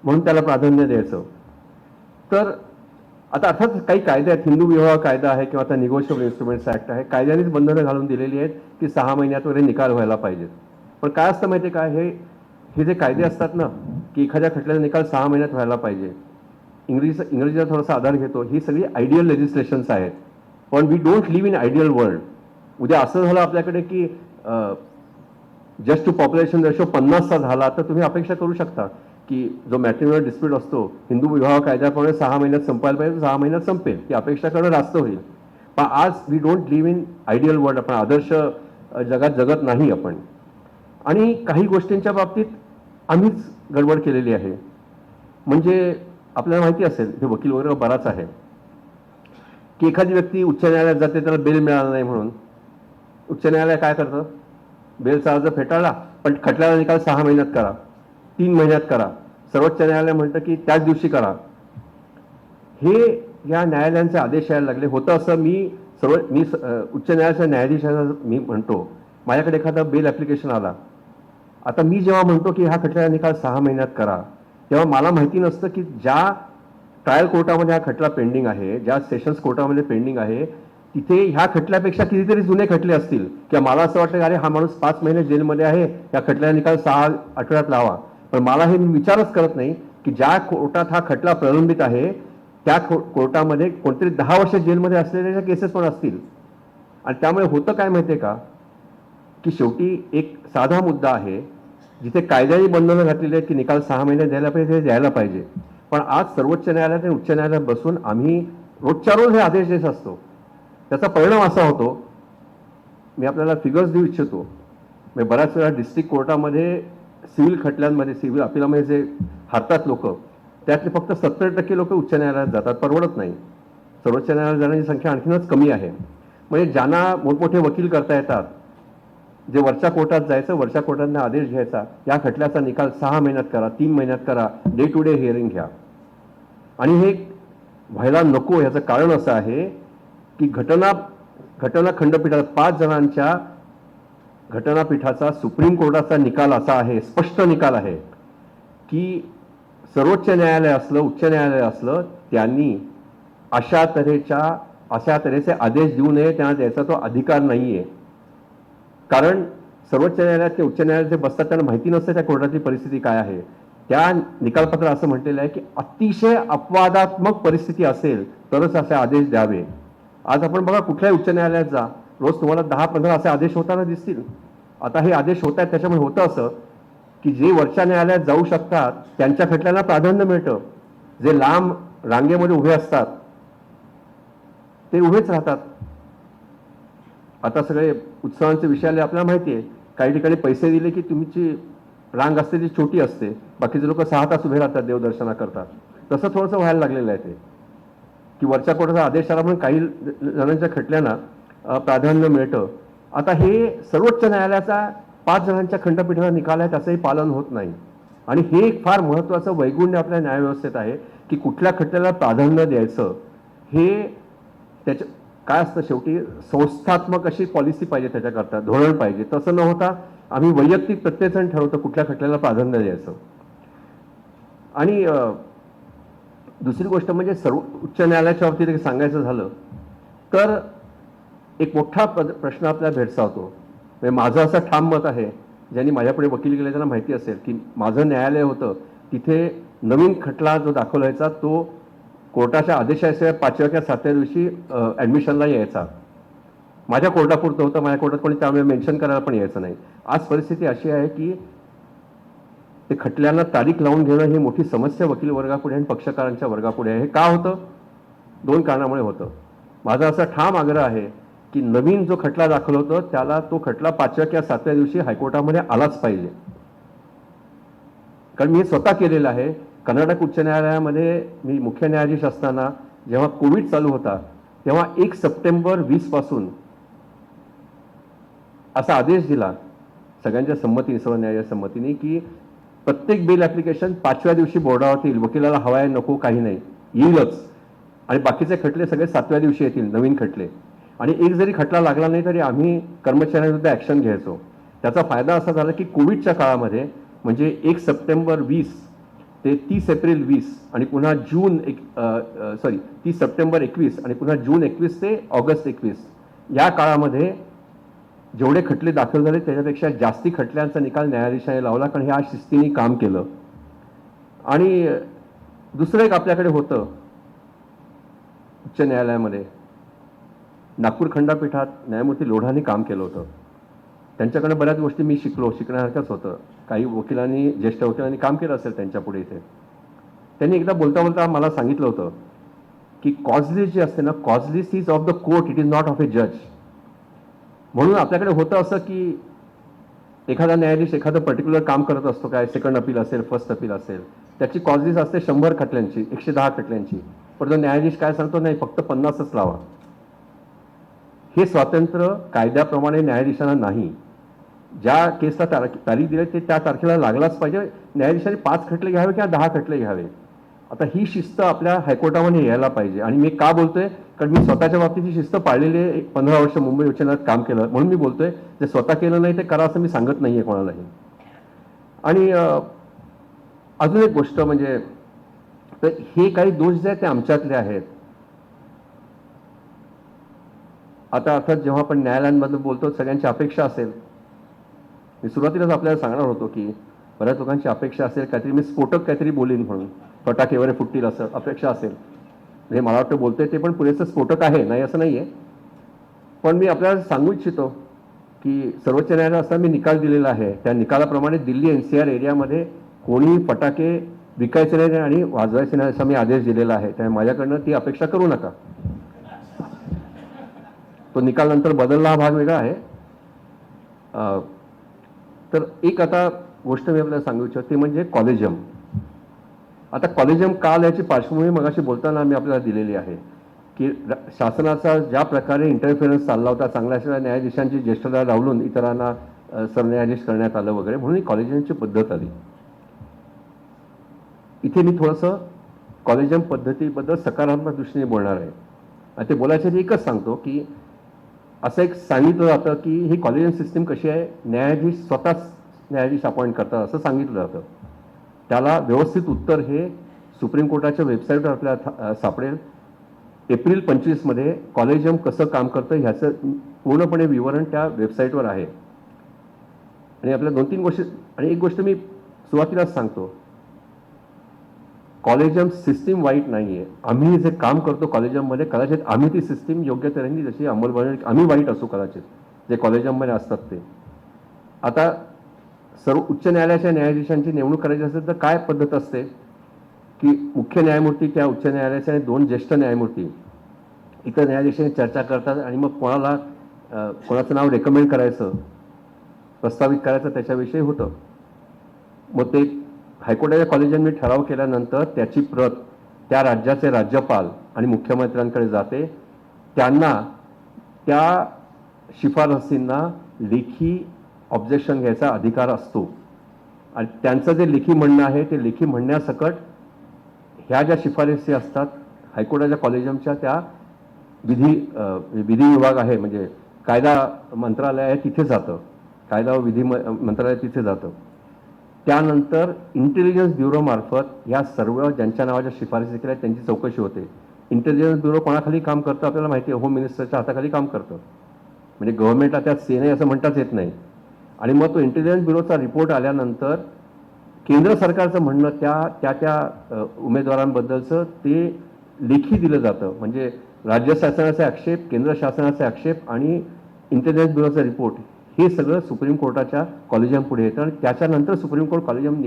म्हणून त्याला प्राधान्य द्यायचं? तर आता अर्थात काही कायदे आहेत, हिंदू विवाह कायदा आहे किंवा आता निगोशिएबल इन्स्ट्रुमेंट्स ऍक्ट आहे, कायद्यानेच बंधनं घालून दिलेली आहेत की 6 महिन्यात वगैरे निकाल व्हायला पाहिजेत. पण काय असतं माहिती आहे का, हे जे कायदे असतात ना की एखाद्या खटल्याचा निकाल 6 महिन्यात व्हायला पाहिजे, इंग्रजीचा थोडासा आधार घेतो. ही सगळी आयडियल लेजिस्लेशन्स आहेत, पण we don't live in ideal world. उद्या असं झालं आपल्याकडे की जस्ट टू पॉप्युलेशन रेशो 50चा झाला तर तुम्ही अपेक्षा करू शकता की जो मॅट्रिमोनियल डिस्प्यूट असतो हिंदू विवाह कायद्याप्रमाणे 6 महिन्यात संपायला पाहिजे, 6 महिन्यात संपेल. ती अपेक्षा करणं रास्त होईल. पण आज we don't live in ideal world. आपण आदर्श जगात जगत नाही आपण. आणि काही गोष्टींच्या बाबतीत आम्हीच गडबड केलेली आहे. म्हणजे आपल्याला माहिती असेल, हे वकील वगैरे बराच आहे की एखादी व्यक्ती उच्च न्यायालयात जाते, त्याला बेल मिळालं नाही म्हणून उच्च न्यायालय काय करतं, बेलचा अर्ज फेटाळला पण खटल्याला निकाल 6 महिन्यात करा, 3 महिन्यात करा. सर्वोच्च न्यायालय म्हणतं की त्याच दिवशी करा. हे या न्यायालयांचे आदेश यायला लागले. होतं असं, मी उच्च न्यायालयाच्या न्यायाधीशांना मी म्हणतो, माझ्याकडे एखादा बेल ॲप्लिकेशन आला, आता मी जेव्हा म्हणतो की हा खटल्याला निकाल 6 महिन्यात करा, तेव्हा मला माहिती नसतं की ज्या ट्रायल कोर्टामध्ये हा खटला पेंडिंग आहे, ज्या सेशन्स कोर्टामध्ये पेंडिंग आहे, तिथे ह्या खटल्यापेक्षा कितीतरी जुने खटले असतील किंवा मला असं वाटतं की अरे हा माणूस 5 महिने जेलमध्ये आहे, या खटल्याला निकाल 6 आठवड्यात लावा. पण मला हे विचारच करत नाही की ज्या कोर्टात हा खटला प्रलंबित आहे त्या कोर्टामध्ये कोणतरी 10 वर्ष जेलमध्ये असलेल्या केसेस पण असतील. आणि त्यामुळे होतं काय माहितीये का की शेवटी एक साधा मुद्दा आहे जिथे कायद्याने बंधनं घातलेली आहेत की निकाल 6 महिने द्यायला पाहिजे, द्यायला पाहिजे. पण आज सर्वोच्च न्यायालयात आणि उच्च न्यायालयात बसून आम्ही रोजच्या रोज हे आदेश देत असतो. त्याचा परिणाम असा होतो, मी आपल्याला फिगर्स देऊ इच्छितो. मी बऱ्याच वेळा डिस्ट्रिक्ट कोर्टामध्ये सिव्हिल खटल्यांमध्ये, सिव्हिल अपिलामध्ये जे हारतात लोक, त्यातले फक्त 70% लोक उच्च न्यायालयात जातात. परवडत नाही. सर्वोच्च न्यायालयात जाण्याची संख्या आणखीनच कमी आहे. म्हणजे ज्यांना मोठमोठे वकील करता येतात, जे वरच्या कोर्टात जायचं, वरच्या कोर्टाने आदेश घ्यायचा, या खटल्याचा निकाल 6 महिन्यात करा, 3 महिन्यात करा, डे टू डे हिअरिंग घ्या. आणि हे व्हायला नको. ह्याचं कारण असं आहे की घटना खंडपीठात 5 जणांच्या घटनापीठाचा सुप्रीम कोर्टाचा निकाल असा आहे, स्पष्ट निकाल आहे की सर्वोच्च न्यायालय असलं, उच्च न्यायालय असलं, त्यांनी अशा तऱ्हेचे आदेश देऊ नये, त्यांना द्यायचा तो अधिकार नाहीये. कारण सर्वोच्च न्यायालयात ते उच्च न्यायालयात जे बसतात त्यांना माहिती नसते त्या कोर्टातली परिस्थिती काय आहे. त्या निकालपत्र असं म्हटलेलं आहे की अतिशय अपवादात्मक परिस्थिती असेल तरच असे आदेश द्यावे. आज आपण बघा कुठल्याही उच्च न्यायालयात जा, रोज तुम्हाला 10-15 असे आदेश होताना दिसतील. आता हे आदेश होत आहेत त्याच्यामुळे होतं असं की जे वरच्या न्यायालयात जाऊ शकतात त्यांच्या खटल्यांना प्राधान्य मिळतं. जे लांब रांगेमध्ये उभे असतात ते उभेच राहतात. आता सगळे उत्सवांचे विषयाले आपल्याला माहिती आहे, काही ठिकाणी पैसे दिले की तुमची रांग असते ती छोटी असते, बाकीचे लोक 6 तास उभे राहतात देवदर्शना करतात. तसं थोडंसं व्हायला लागलेलं आहे ते की वरच्या कोर्टाचा आदेश आला म्हणून काही जणांच्या खटल्यांना प्राधान्य मिळतं. आता हे सर्वोच्च न्यायालयाचा 5 जणांच्या खंडपीठाचा निकाल आहे, त्याचंही पालन होत नाही. आणि हे एक फार महत्त्वाचं वैगुण्य आपल्या न्यायव्यवस्थेत आहे की कुठल्या खटल्याला प्राधान्य द्यायचं हे त्याच्या काय असतं. शेवटी संस्थात्मक अशी पॉलिसी पाहिजे, त्याच्याकरता धोरण पाहिजे. तसं न होता आम्ही वैयक्तिक प्रत्येकजण ठरवतो कुठल्या खटल्याला प्राधान्य द्यायचं. आणि दुसरी गोष्ट म्हणजे सर्व उच्च न्यायालयाच्या बाबतीत सांगायचं झालं तर एक मोठा प्रश्न आपल्याला भेडसावतो. म्हणजे माझं असं ठाम मत आहे, ज्यांनी माझ्यापुढे वकील केले त्यांना माहिती असेल की माझं न्यायालय होतं तिथे नवीन खटला जो दाखवलायचा तो कोर्टाच्या आदेशाशिवाय 5व्या किंवा 7व्या दिवशी ॲडमिशनला यायचा. माझ्या कोर्टापुरतं होतं, माझ्या कोर्टात कोणी त्यामुळे मेन्शन करायला पण यायचं नाही. आज परिस्थिती अशी आहे की ते खटल्यांना तारीख लावून घेणं ही मोठी समस्या वकील वर्गापुढे आणि पक्षकारांच्या वर्गापुढे आहे. हे का होतं? 2 कारणामुळे होतं. माझा असा ठाम आग्रह आहे की नवीन जो खटला दाखल होतो त्याला तो खटला 5व्या किंवा 7व्या दिवशी हायकोर्टामध्ये आलाच पाहिजे. कारण मी हे स्वतः केलेलं आहे. कर्नाटक उच्च न्यायालयामध्ये मी मुख्य न्यायाधीश असताना जेव्हा कोविड चालू होता तेव्हा 1 सप्टेंबर 20 पासून असा आदेश दिला सगळ्यांच्या संमतीने, सर्व न्यायालय संमतीने, की प्रत्येक बेल ॲप्लिकेशन 5व्या दिवशी बोर्डावरती येईल. वकिलाला हवाय नको काही नाही, येईलच. आणि बाकीचे खटले सगळे 7व्या दिवशी येतील, नवीन खटले. आणि एक जरी खटला लागला नाही तरी आम्ही कर्मचाऱ्यांविरुद्ध ॲक्शन घ्यायचो. त्याचा फायदा असा झाला की कोविडच्या काळामध्ये म्हणजे 1 सप्टेंबर 20 ते 30 एप्रिल 20 आणि पुन्हा 30 सप्टेंबर 21 आणि पुन्हा जून 21 ते ऑगस्ट 21 या काळामध्ये जेवढे खटले दाखल झाले त्याच्यापेक्षा जास्ती खटल्यांचा निकाल न्यायाधीशाने लावला, कारण ह्या शिस्तीने काम केलं. आणि दुसरं एक आपल्याकडे होतं उच्च न्यायालयामध्ये, नागपूर खंडपीठात न्यायमूर्ती लोढांनी काम केलं होतं. त्यांच्याकडे बऱ्याच गोष्टी मी शिकण्यासारखंच होतं. काही वकिलांनी, ज्येष्ठ वकिलांनी काम केलं असेल त्यांच्यापुढे इथे. त्यांनी एकदा बोलता बोलता मला सांगितलं होतं की कॉजलिस जी असते ना, cause list is of the court, it is not of a जज. म्हणून आपल्याकडे होतं असं की एखादा न्यायाधीश एखादं पर्टिक्युलर काम करत असतो, काय सेकंड अपील असेल, फर्स्ट अपील असेल, त्याची कॉजलिस असते 100 खटल्यांची, 110 खटल्यांची. पण तो न्यायाधीश काय सांगतो, नाही फक्त 50च लावा. हे स्वातंत्र्य कायद्याप्रमाणे न्यायाधीशांना नाही. ज्या केसला तारीख दिली ते त्या तारखेला लागलाच पाहिजे. न्यायाधीशांनी 5 खटले घ्यावे किंवा 10 खटले घ्यावे. आता ही शिस्त आपल्या हायकोर्टामध्ये यायला पाहिजे. आणि मी का बोलतोय, कारण मी स्वतःच्या बाबतीत ही शिस्त पाळलेली आहे. 15 वर्ष मुंबई उच्च न्यायालयात काम केलं म्हणून मी बोलतोय. जे स्वतः केलं नाही ते करा असं मी सांगत नाहीये कोणालाही. आणि अजून एक गोष्ट म्हणजे, तर हे काही दोष जे आहेत ते आमच्यातले आहेत. आता अर्थात जेव्हा आपण न्यायालयांबद्दल बोलतो सगळ्यांची अपेक्षा असेल, मी सुरुवातीलाच आपल्याला सांगणार होतो की बऱ्याच लोकांची अपेक्षा असेल काहीतरी मी स्फोटक काहीतरी बोलीन म्हणून, फटाके वगैरे फुटतील असं अपेक्षा असेल. म्हणजे मला वाटतं बोलतोय ते पण पुरेसं स्फोटक आहे, नाही असं नाही आहे. पण मी आपल्याला सांगू इच्छितो की सर्वोच्च न्यायालयात असा मी निकाल दिलेला आहे. त्या निकालाप्रमाणे दिल्ली NCR एरियामध्ये कोणी फटाके विकायचे नाही आणि वाजवायचे नाही असा मी आदेश दिलेला आहे. त्यामुळे माझ्याकडनं ती अपेक्षा करू नका. तो निकाल नंतर बदलला हा भाग वेगळा आहे. तर एक आता गोष्ट मी आपल्याला सांगू इच्छितो ती म्हणजे कॉलेजियम. आता कॉलेजियम काल याची पार्श्वभूमी मगाशी बोलताना मी आपल्याला दिलेली आहे की शासनाचा ज्या प्रकारे इंटरफेरन्स चालला होता, चांगल्या न्यायाधीशांची ज्येष्ठता डावलून इतरांना सरन्यायाधीश करण्यात आलं वगैरे, म्हणून कॉलेजियमची पद्धत आली. इथे मी थोडंसं कॉलेजियम पद्धतीबद्दल सकारात्मक दृष्टीने बोलणार आहे. आणि ते बोलायच्या आधी एकच सांगतो की असं एक सांगितलं जातं की ही कॉलेजियम सिस्टीम कशी आहे, न्यायाधीश स्वतःच न्यायाधीश अपॉइंट करतात असं सांगितलं जातं. त्याला व्यवस्थित उत्तर हे सुप्रीम कोर्टाच्या वेबसाईटवर आपल्याला सापडेल. एप्रिल 25मध्ये कॉलेजियम कसं काम करतं ह्याचं पूर्णपणे विवरण त्या वेबसाईटवर आहे. आणि आपल्या 2-3 गोष्टी, आणि एक गोष्ट मी सुरुवातीलाच सांगतो, कॉलेजियम सिस्टीम वाईट नाही आहे. आम्ही जे काम करतो कॉलेजियममध्ये, कदाचित आम्ही ती सिस्टीम योग्य तऱ्हेने जशी अंमलबजावणी, आम्ही वाईट असू कदाचित, जे कॉलेजियममध्ये असतात ते. आता सर्व उच्च न्यायालयाच्या न्यायाधीशांची नेमणूक करायची असेल तर काय पद्धत असते की मुख्य न्यायमूर्ती त्या उच्च न्यायालयाचे आणि 2 ज्येष्ठ न्यायमूर्ती इतर न्यायाधीशांनी चर्चा करतात आणि मग कोणाचं नाव रेकमेंड करायचं, प्रस्तावित करायचं त्याच्याविषयी होतं. मग ते हायकोर्टाच्या कॉलेजियमने ठराव केल्यानंतर त्याची प्रत त्या राज्याचे राज्यपाल आणि मुख्यमंत्र्यांकडे जाते. त्यांना त्या शिफारसींना लेखी ऑब्जेक्शन घ्यायचा अधिकार असतो आणि त्यांचं जे लेखी म्हणणं आहे ते लेखी म्हणण्यासकट ह्या ज्या शिफारसी असतात हायकोर्टाच्या कॉलेजियमच्या, त्या विधी विभाग आहे म्हणजे कायदा मंत्रालय आहे तिथे जातं, कायदा व विधी मंत्रालय तिथे जातं. त्यानंतर इंटेलिजन्स ब्युरोमार्फत ह्या सर्व ज्यांच्या नावाच्या शिफारसी केल्या त्यांची चौकशी होते. इंटेलिजन्स ब्युरो कोणाखाली काम करतं आपल्याला माहिती आहे, होम मिनिस्टरच्या हाताखाली काम करतं. म्हणजे गव्हर्नमेंटला त्यात से नाही असं म्हणताच येत नाही. आणि मग तो इंटेलिजन्स ब्युरोचा रिपोर्ट आल्यानंतर केंद्र सरकारचं म्हणणं त्या उमेदवारांबद्दलचं ते लेखी दिलं जातं. म्हणजे राज्य शासनाचे आक्षेप, केंद्र शासनाचे आक्षेप आणि इंटेलिजन्स ब्युरोचा रिपोर्ट हे सगळं सुप्रीम कोर्टाच्या कॉलेजियम पुढे येतं आणि त्याच्यानंतर सुप्रीम कोर्ट कॉलेजियम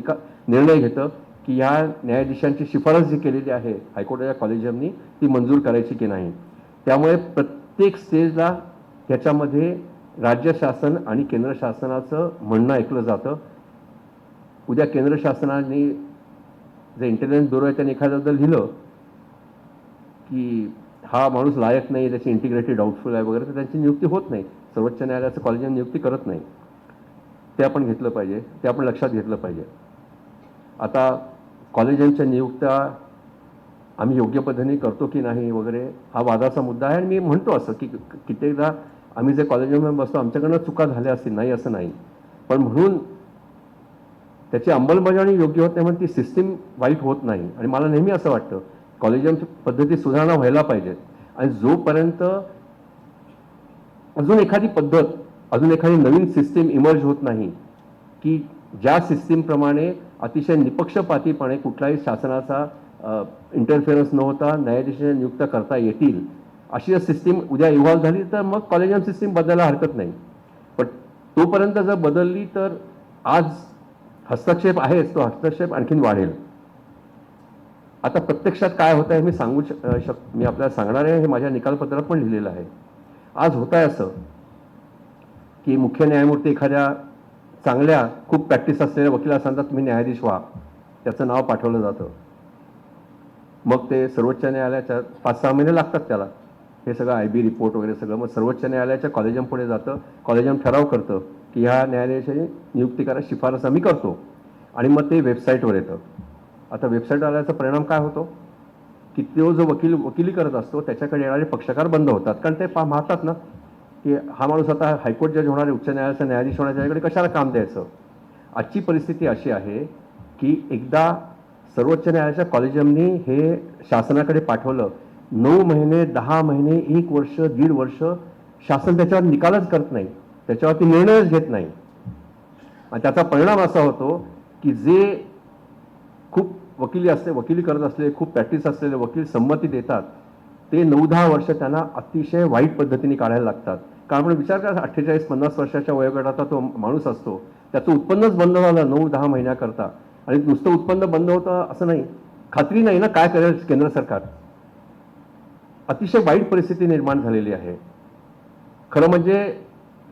निर्णय घेतं की या न्यायाधीशांची शिफारस जी केलेली आहे हायकोर्टाच्या कॉलेजियमनी ती मंजूर करायची की नाही. त्यामुळे प्रत्येक स्टेजला ह्याच्यामध्ये राज्य शासन आणि केंद्र शासनाचं म्हणणं ऐकलं जातं. उद्या केंद्र शासनाने जे इंटेलिजन्स ब्युरो आहे त्यांनी एखाद्याबद्दल लिहिलं की हा माणूस लायक नाही, त्याची इंटिग्रिटी डाऊटफुल आहे वगैरे, तर त्यांची नियुक्ती होत नाही. सर्वोच्च न्यायालयाचं कॉलेजियम नियुक्ती करत नाही. ते आपण घेतलं पाहिजे, ते आपण लक्षात घेतलं पाहिजे. आता कॉलेजियमच्या नियुक्त्या आम्ही योग्य पद्धतीने करतो की नाही वगैरे हा वादाचा मुद्दा आहे. आणि मी म्हणतो असं की कित्येकदा आम्ही जे कॉलेजियममध्ये बसतो आमच्याकडनं चुका झाल्या असतील, नाही असं नाही, पण म्हणून त्याची अंमलबजावणी योग्य होत नाही म्हणून ती सिस्टीम वाईट होत नाही. आणि मला नेहमी असं वाटतं कॉलेजियमची पद्धती सुधारणा व्हायला पाहिजे. आणि जोपर्यंत अजून एखादी पद्धत, अजून एखादी नवीन सिस्टीम इमर्ज होत नाही की ज्या सिस्टीमप्रमाणे अतिशय निपक्षपातीपणे कुठलाही शासनाचा इंटरफेरन्स न होता न्यायाधीशांच्या नियुक्त्या करता येतील, अशी जर सिस्टीम उद्या इव्हॉल्व्ह झाली तर मग कॉलेजियम सिस्टीम बदलायला हरकत नाही. पण तोपर्यंत जर बदलली तर आज हस्तक्षेप आहेच, तो हस्तक्षेप आणखीन वाढेल. आता प्रत्यक्षात काय होत आहे मी मी आपल्याला सांगणार आहे. हे माझ्या निकालपत्रात पण लिहिलेलं आहे. आज होत आहे असं की मुख्य न्यायमूर्ती एखाद्या चांगल्या खूप प्रॅक्टिस असलेल्या वकिला सांगतात तुम्ही न्यायाधीश व्हा, त्याचं नाव पाठवलं जातं. मग ते सर्वोच्च न्यायालयाच्या 5-6 महिने लागतात त्याला, हे सगळं IB रिपोर्ट वगैरे सगळं. मग सर्वोच्च न्यायालयाच्या कॉलेजियम पुढे जातं, कॉलेजियम ठराव करतं की ह्या न्यायालयाची नियुक्ती करा, शिफारस आम्ही करतो. आणि मग ते वेबसाईटवर येतं. आता वेबसाईट आल्याचा परिणाम काय होतो की तो जो वकिली करत असतो त्याच्याकडे येणारे पक्षकार बंद होतात. कारण ते पाहतात ना की हा माणूस आता हायकोर्ट जज होणारे, उच्च न्यायालयाचा न्यायाधीश होणार, त्याच्याकडे कशाला काम द्यायचं. आजची परिस्थिती अशी आहे की एकदा सर्वोच्च न्यायालयाच्या कॉलेजियमनी हे शासनाकडे पाठवलं, 9 महिने, 10 महिने, 1 वर्ष, 1.5 वर्ष शासन त्याच्यावर निकालच करत नाही, त्याच्यावरती निर्णयच घेत नाही. आणि त्याचा परिणाम असा होतो की जे खूप वकिली करत असलेले, खूप प्रॅक्टिस असलेले वकील संमती देतात ते 9-10 वर्ष त्यांना अतिशय वाईट पद्धतीने काढायला लागतात. कारण आपण विचार करा 48-50 वर्षाच्या वयोगटाचा तो माणूस असतो, त्याचं उत्पन्नच बंद झालं 9-10 महिन्याकरता. आणि नुसतं उत्पन्न बंद होतं असं नाही, खात्री नाही ना काय करेल केंद्र सरकार. अतिशय वाईट परिस्थिती निर्माण झालेली आहे. खरं म्हणजे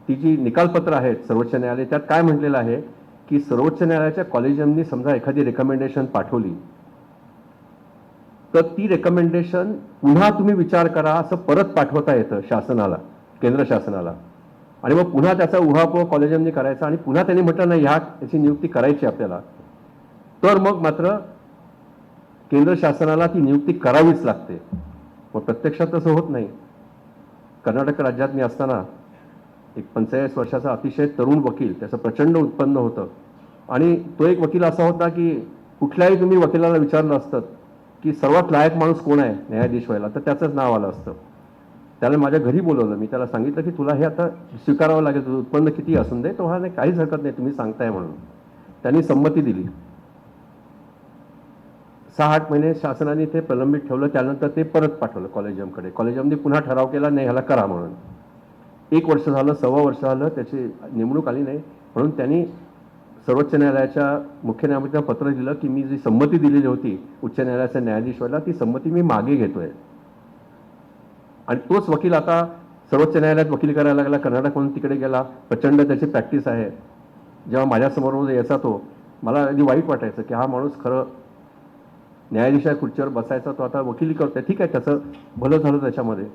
ती जी निकालपत्र आहेत सर्वोच्च न्यायालय, त्यात काय म्हटलेलं आहे की सर्वोच्च न्यायालयाच्या कॉलेजियमनी समजा एखादी रेकमेंडेशन पाठवली तर ती रेकमेंडेशन पुन्हा तुम्ही विचार करा असं परत पाठवता येतं शासनाला, केंद्र शासनाला. आणि मग पुन्हा त्याचा उहापोह कॉलेजियमनी करायचा आणि पुन्हा त्यांनी म्हटलं नाही याची नियुक्ती करायची आपल्याला, तर मग मात्र केंद्र शासनाला ती नियुक्ती करावीच लागते. मग प्रत्यक्षात तसं होत नाही. कर्नाटक राज्यात मी असताना एक 45 वर्षाचा अतिशय तरुण वकील, त्याचं प्रचंड उत्पन्न होतं. आणि तो एक वकील असा होता की कुठल्याही तुम्ही वकिलाला विचारलं असतं की सर्वात लायक माणूस कोण आहे न्यायाधीश व्हायला, तर त्याचंच नाव आलं असतं. त्याला माझ्या घरी बोलवलं. मी त्याला सांगितलं की तुला हे आता स्वीकारावं लागेल, तुझं उत्पन्न किती असून दे. तो हा नाही, काहीच हरकत नाही, तुम्ही सांगताय म्हणून. त्यांनी संमती दिली. 6-8 महिने शासनाने ते प्रलंबित ठेवलं. त्यानंतर ते परत पाठवलं कॉलेजियमकडे. कॉलेजियमने पुन्हा ठराव केला, नाही ह्याला करा म्हणून. 1 वर्ष झालं, 1.25 वर्ष झालं, त्याची नेमणूक आली नाही. म्हणून त्यांनी सर्वोच्च न्यायालयाच्या मुख्य न्यायमूर्तीला पत्र दिलं की मी जी संमती दिलेली होती उच्च न्यायालयाच्या न्यायाधीश व्हायला, ती संमती मी मागे घेतोय. आणि तोच वकील आता सर्वोच्च न्यायालयात वकील करायला लागला. कर्नाटकमधून तिकडे गेला. प्रचंड त्याची प्रॅक्टिस आहे. जेव्हा माझ्यासमोर यायचा तो, मला अगदी वाईट वाटायचं की हा माणूस खरं न्यायाधीशाच्या खुर्चीवर बसायचा, तो आता वकिली करतोय. ठीक आहे, त्याचं भलं झालं त्याच्यामध्ये.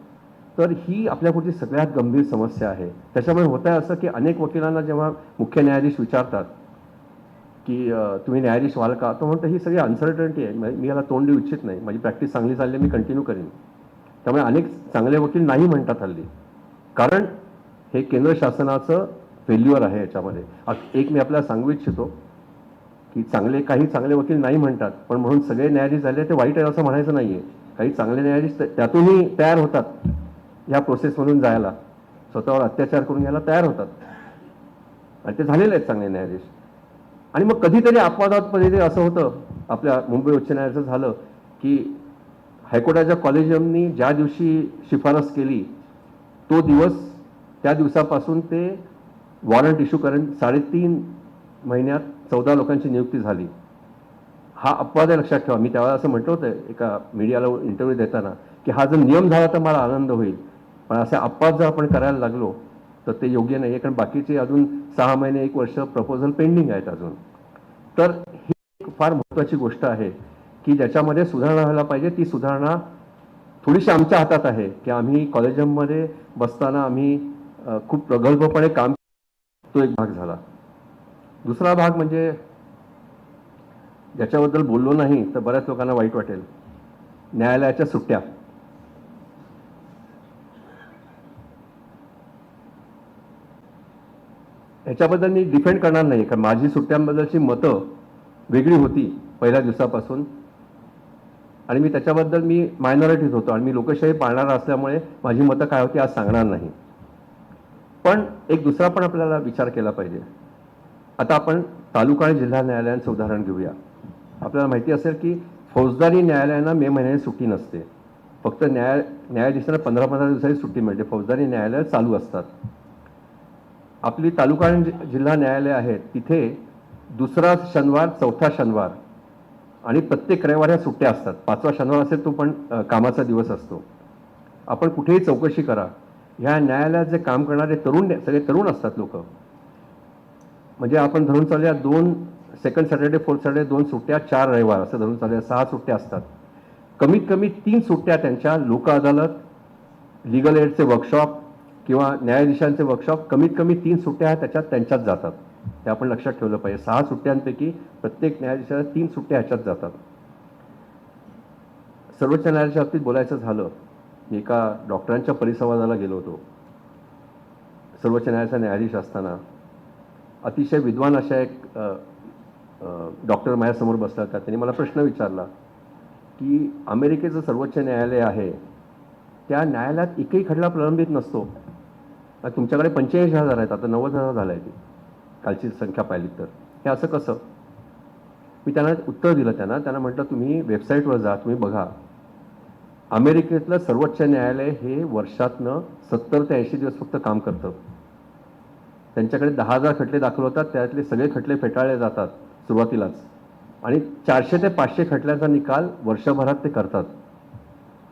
तर ही आपल्यापुढची सगळ्यात गंभीर समस्या आहे. त्याच्यामुळे होतं असं की अनेक वकिलांना जेव्हा मुख्य न्यायाधीश विचारतात की तुम्ही न्यायाधीश व्हाल का, तो म्हणतो ही सगळी अनसर्टनिटी आहे, मी याला तोंड देऊ इच्छित नाही, माझी प्रॅक्टिस चांगली चालली आहे, मी कंटिन्यू करीन. त्यामुळे अनेक चांगले वकील नाही म्हणतात हल्ली, कारण हे केंद्र शासनाचं फेल्युअर आहे याच्यामध्ये. एक मी आपल्याला सांगू इच्छितो की काही चांगले वकील नाही म्हणतात, पण म्हणून सगळे न्यायाधीश झाले ते वाईट आहे असं म्हणायचं नाहीये. काही चांगले न्यायाधीश त्यातूनही तयार होतात ह्या प्रोसेसमधून जायला, स्वतःवर अत्याचार करून घ्यायला तयार होतात, आणि ते झालेले आहेत चांगले न्यायाधीश. आणि मग कधीतरी अपवादात्मक असं होतं, आपल्या मुंबई उच्च न्यायालयाचं झालं की हायकोर्टाच्या कॉलेजियमनी ज्या दिवशी शिफारस केली तो दिवस, त्या दिवसापासून ते वॉरंट इश्यू करून 3.5 महिन्यात 14 लोकांची नियुक्ती झाली. हा अपवाद आहे, लक्षात ठेवा. मी त्यावेळेला असं म्हटलं होतं एका मीडियाला इंटरव्ह्यू देताना की हा जर नियम झाला तर मला आनंद होईल, पण असे अपवाद जर आपण करायला लागलो तर ते योग्य नाही आहे, कारण बाकीचे अजून 6 महिने 1 वर्ष प्रपोजल पेंडिंग आहेत अजून. तर ही एक फार महत्त्वाची गोष्ट आहे की ज्याच्यामध्ये सुधारणा व्हायला पाहिजे. ती सुधारणा थोडीशी आमच्या हातात आहे की आम्ही कॉलेजियममध्ये बसताना आम्ही खूप प्रगल्भपणे काम, तो एक भाग झाला. दुसरा भाग म्हणजे ज्याच्याबद्दल बोललो नाही तर बऱ्याच लोकांना वाईट वाटेल, न्यायालयाच्या सुट्ट्या. ह्याच्याबद्दल मी डिफेंड करणार नाही, कारण माझी सुट्ट्यांबद्दलची मतं वेगळी होती पहिल्या दिवसापासून, आणि मी त्याच्याबद्दल मायनॉरिटीत होतो आणि मी लोकशाही पाळणारा असल्यामुळे माझी मतं काय होती आज सांगणार नाही. पण एक दुसरा पण आपल्याला विचार केला पाहिजे. आता आपण तालुका आणि जिल्हा न्यायालयांचं उदाहरण घेऊया. आपल्याला माहिती असेल की फौजदारी न्यायालयांना मे महिन्याने सुट्टी नसते, फक्त न्यायाधीशांना 15-15 दिवसाची सुट्टी मिळते. फौजदारी न्यायालय चालू असतात. आपली तालुका आणि जिल्हा न्यायालय आहेत तिथे दुसरा शनिवार, चौथा शनिवार आणि प्रत्येक रविवार ह्या सुट्ट्या असतात. 5वा शनिवार असेल तो पण कामाचा दिवस असतो. आपण कुठेही चौकशी करा, ह्या न्यायालयात जे काम करणारे सगळे तरुण असतात लोक. म्हणजे आपण धरून चालूया 2 सेकंड सॅटर्डे, 4th सॅटर्डे 2 सुट्ट्या, 4 रविवार असं धरून चालूया, 6 सुट्ट्या असतात. कमीत कमी 3 सुट्ट्या त्यांच्या लोक अदालत, लिगल एडचे वर्कशॉप किंवा न्यायाधीशांचे वर्कशॉप, कमीत कमी 3 सुट्ट्या त्यांच्यात जातात. ते आपण लक्षात ठेवलं पाहिजे. 6 सुट्ट्यांपैकी प्रत्येक न्यायाधीशाला 3 सुट्ट्या ह्याच्यात जातात. सर्वोच्च न्यायालयाच्या बाबतीत बोलायचं झालं, मी एका डॉक्टरांच्या परिसंवादाला गेलो होतो. सर्वोच्च न्यायालयाचा न्यायाधीश असताना अतिशय विद्वान अशा एक डॉक्टर माझ्यासमोर बसला होता. त्यांनी मला प्रश्न विचारला की अमेरिकेचं सर्वोच्च न्यायालय आहे, त्या न्यायालयात एकही खटला प्रलंबित नसतो. तुमच्याकडे 85,000 आहेत, आता 90,000 झालं आहे. ती कालची संख्या पाहिली तर हे असं कसं? मी त्यांना उत्तर दिलं. त्यांना म्हटलं तुम्ही वेबसाईटवर जा, तुम्ही बघा, अमेरिकेतलं सर्वोच्च न्यायालय हे वर्षातनं 70 ते 80 दिवस फक्त काम करतं. त्यांच्याकडे 10,000 खटले दाखल होतात, त्यातले सगळे खटले फेटाळले जातात सुरुवातीलाच, आणि 400 ते 500 खटल्यांचा निकाल वर्षभरात ते करतात.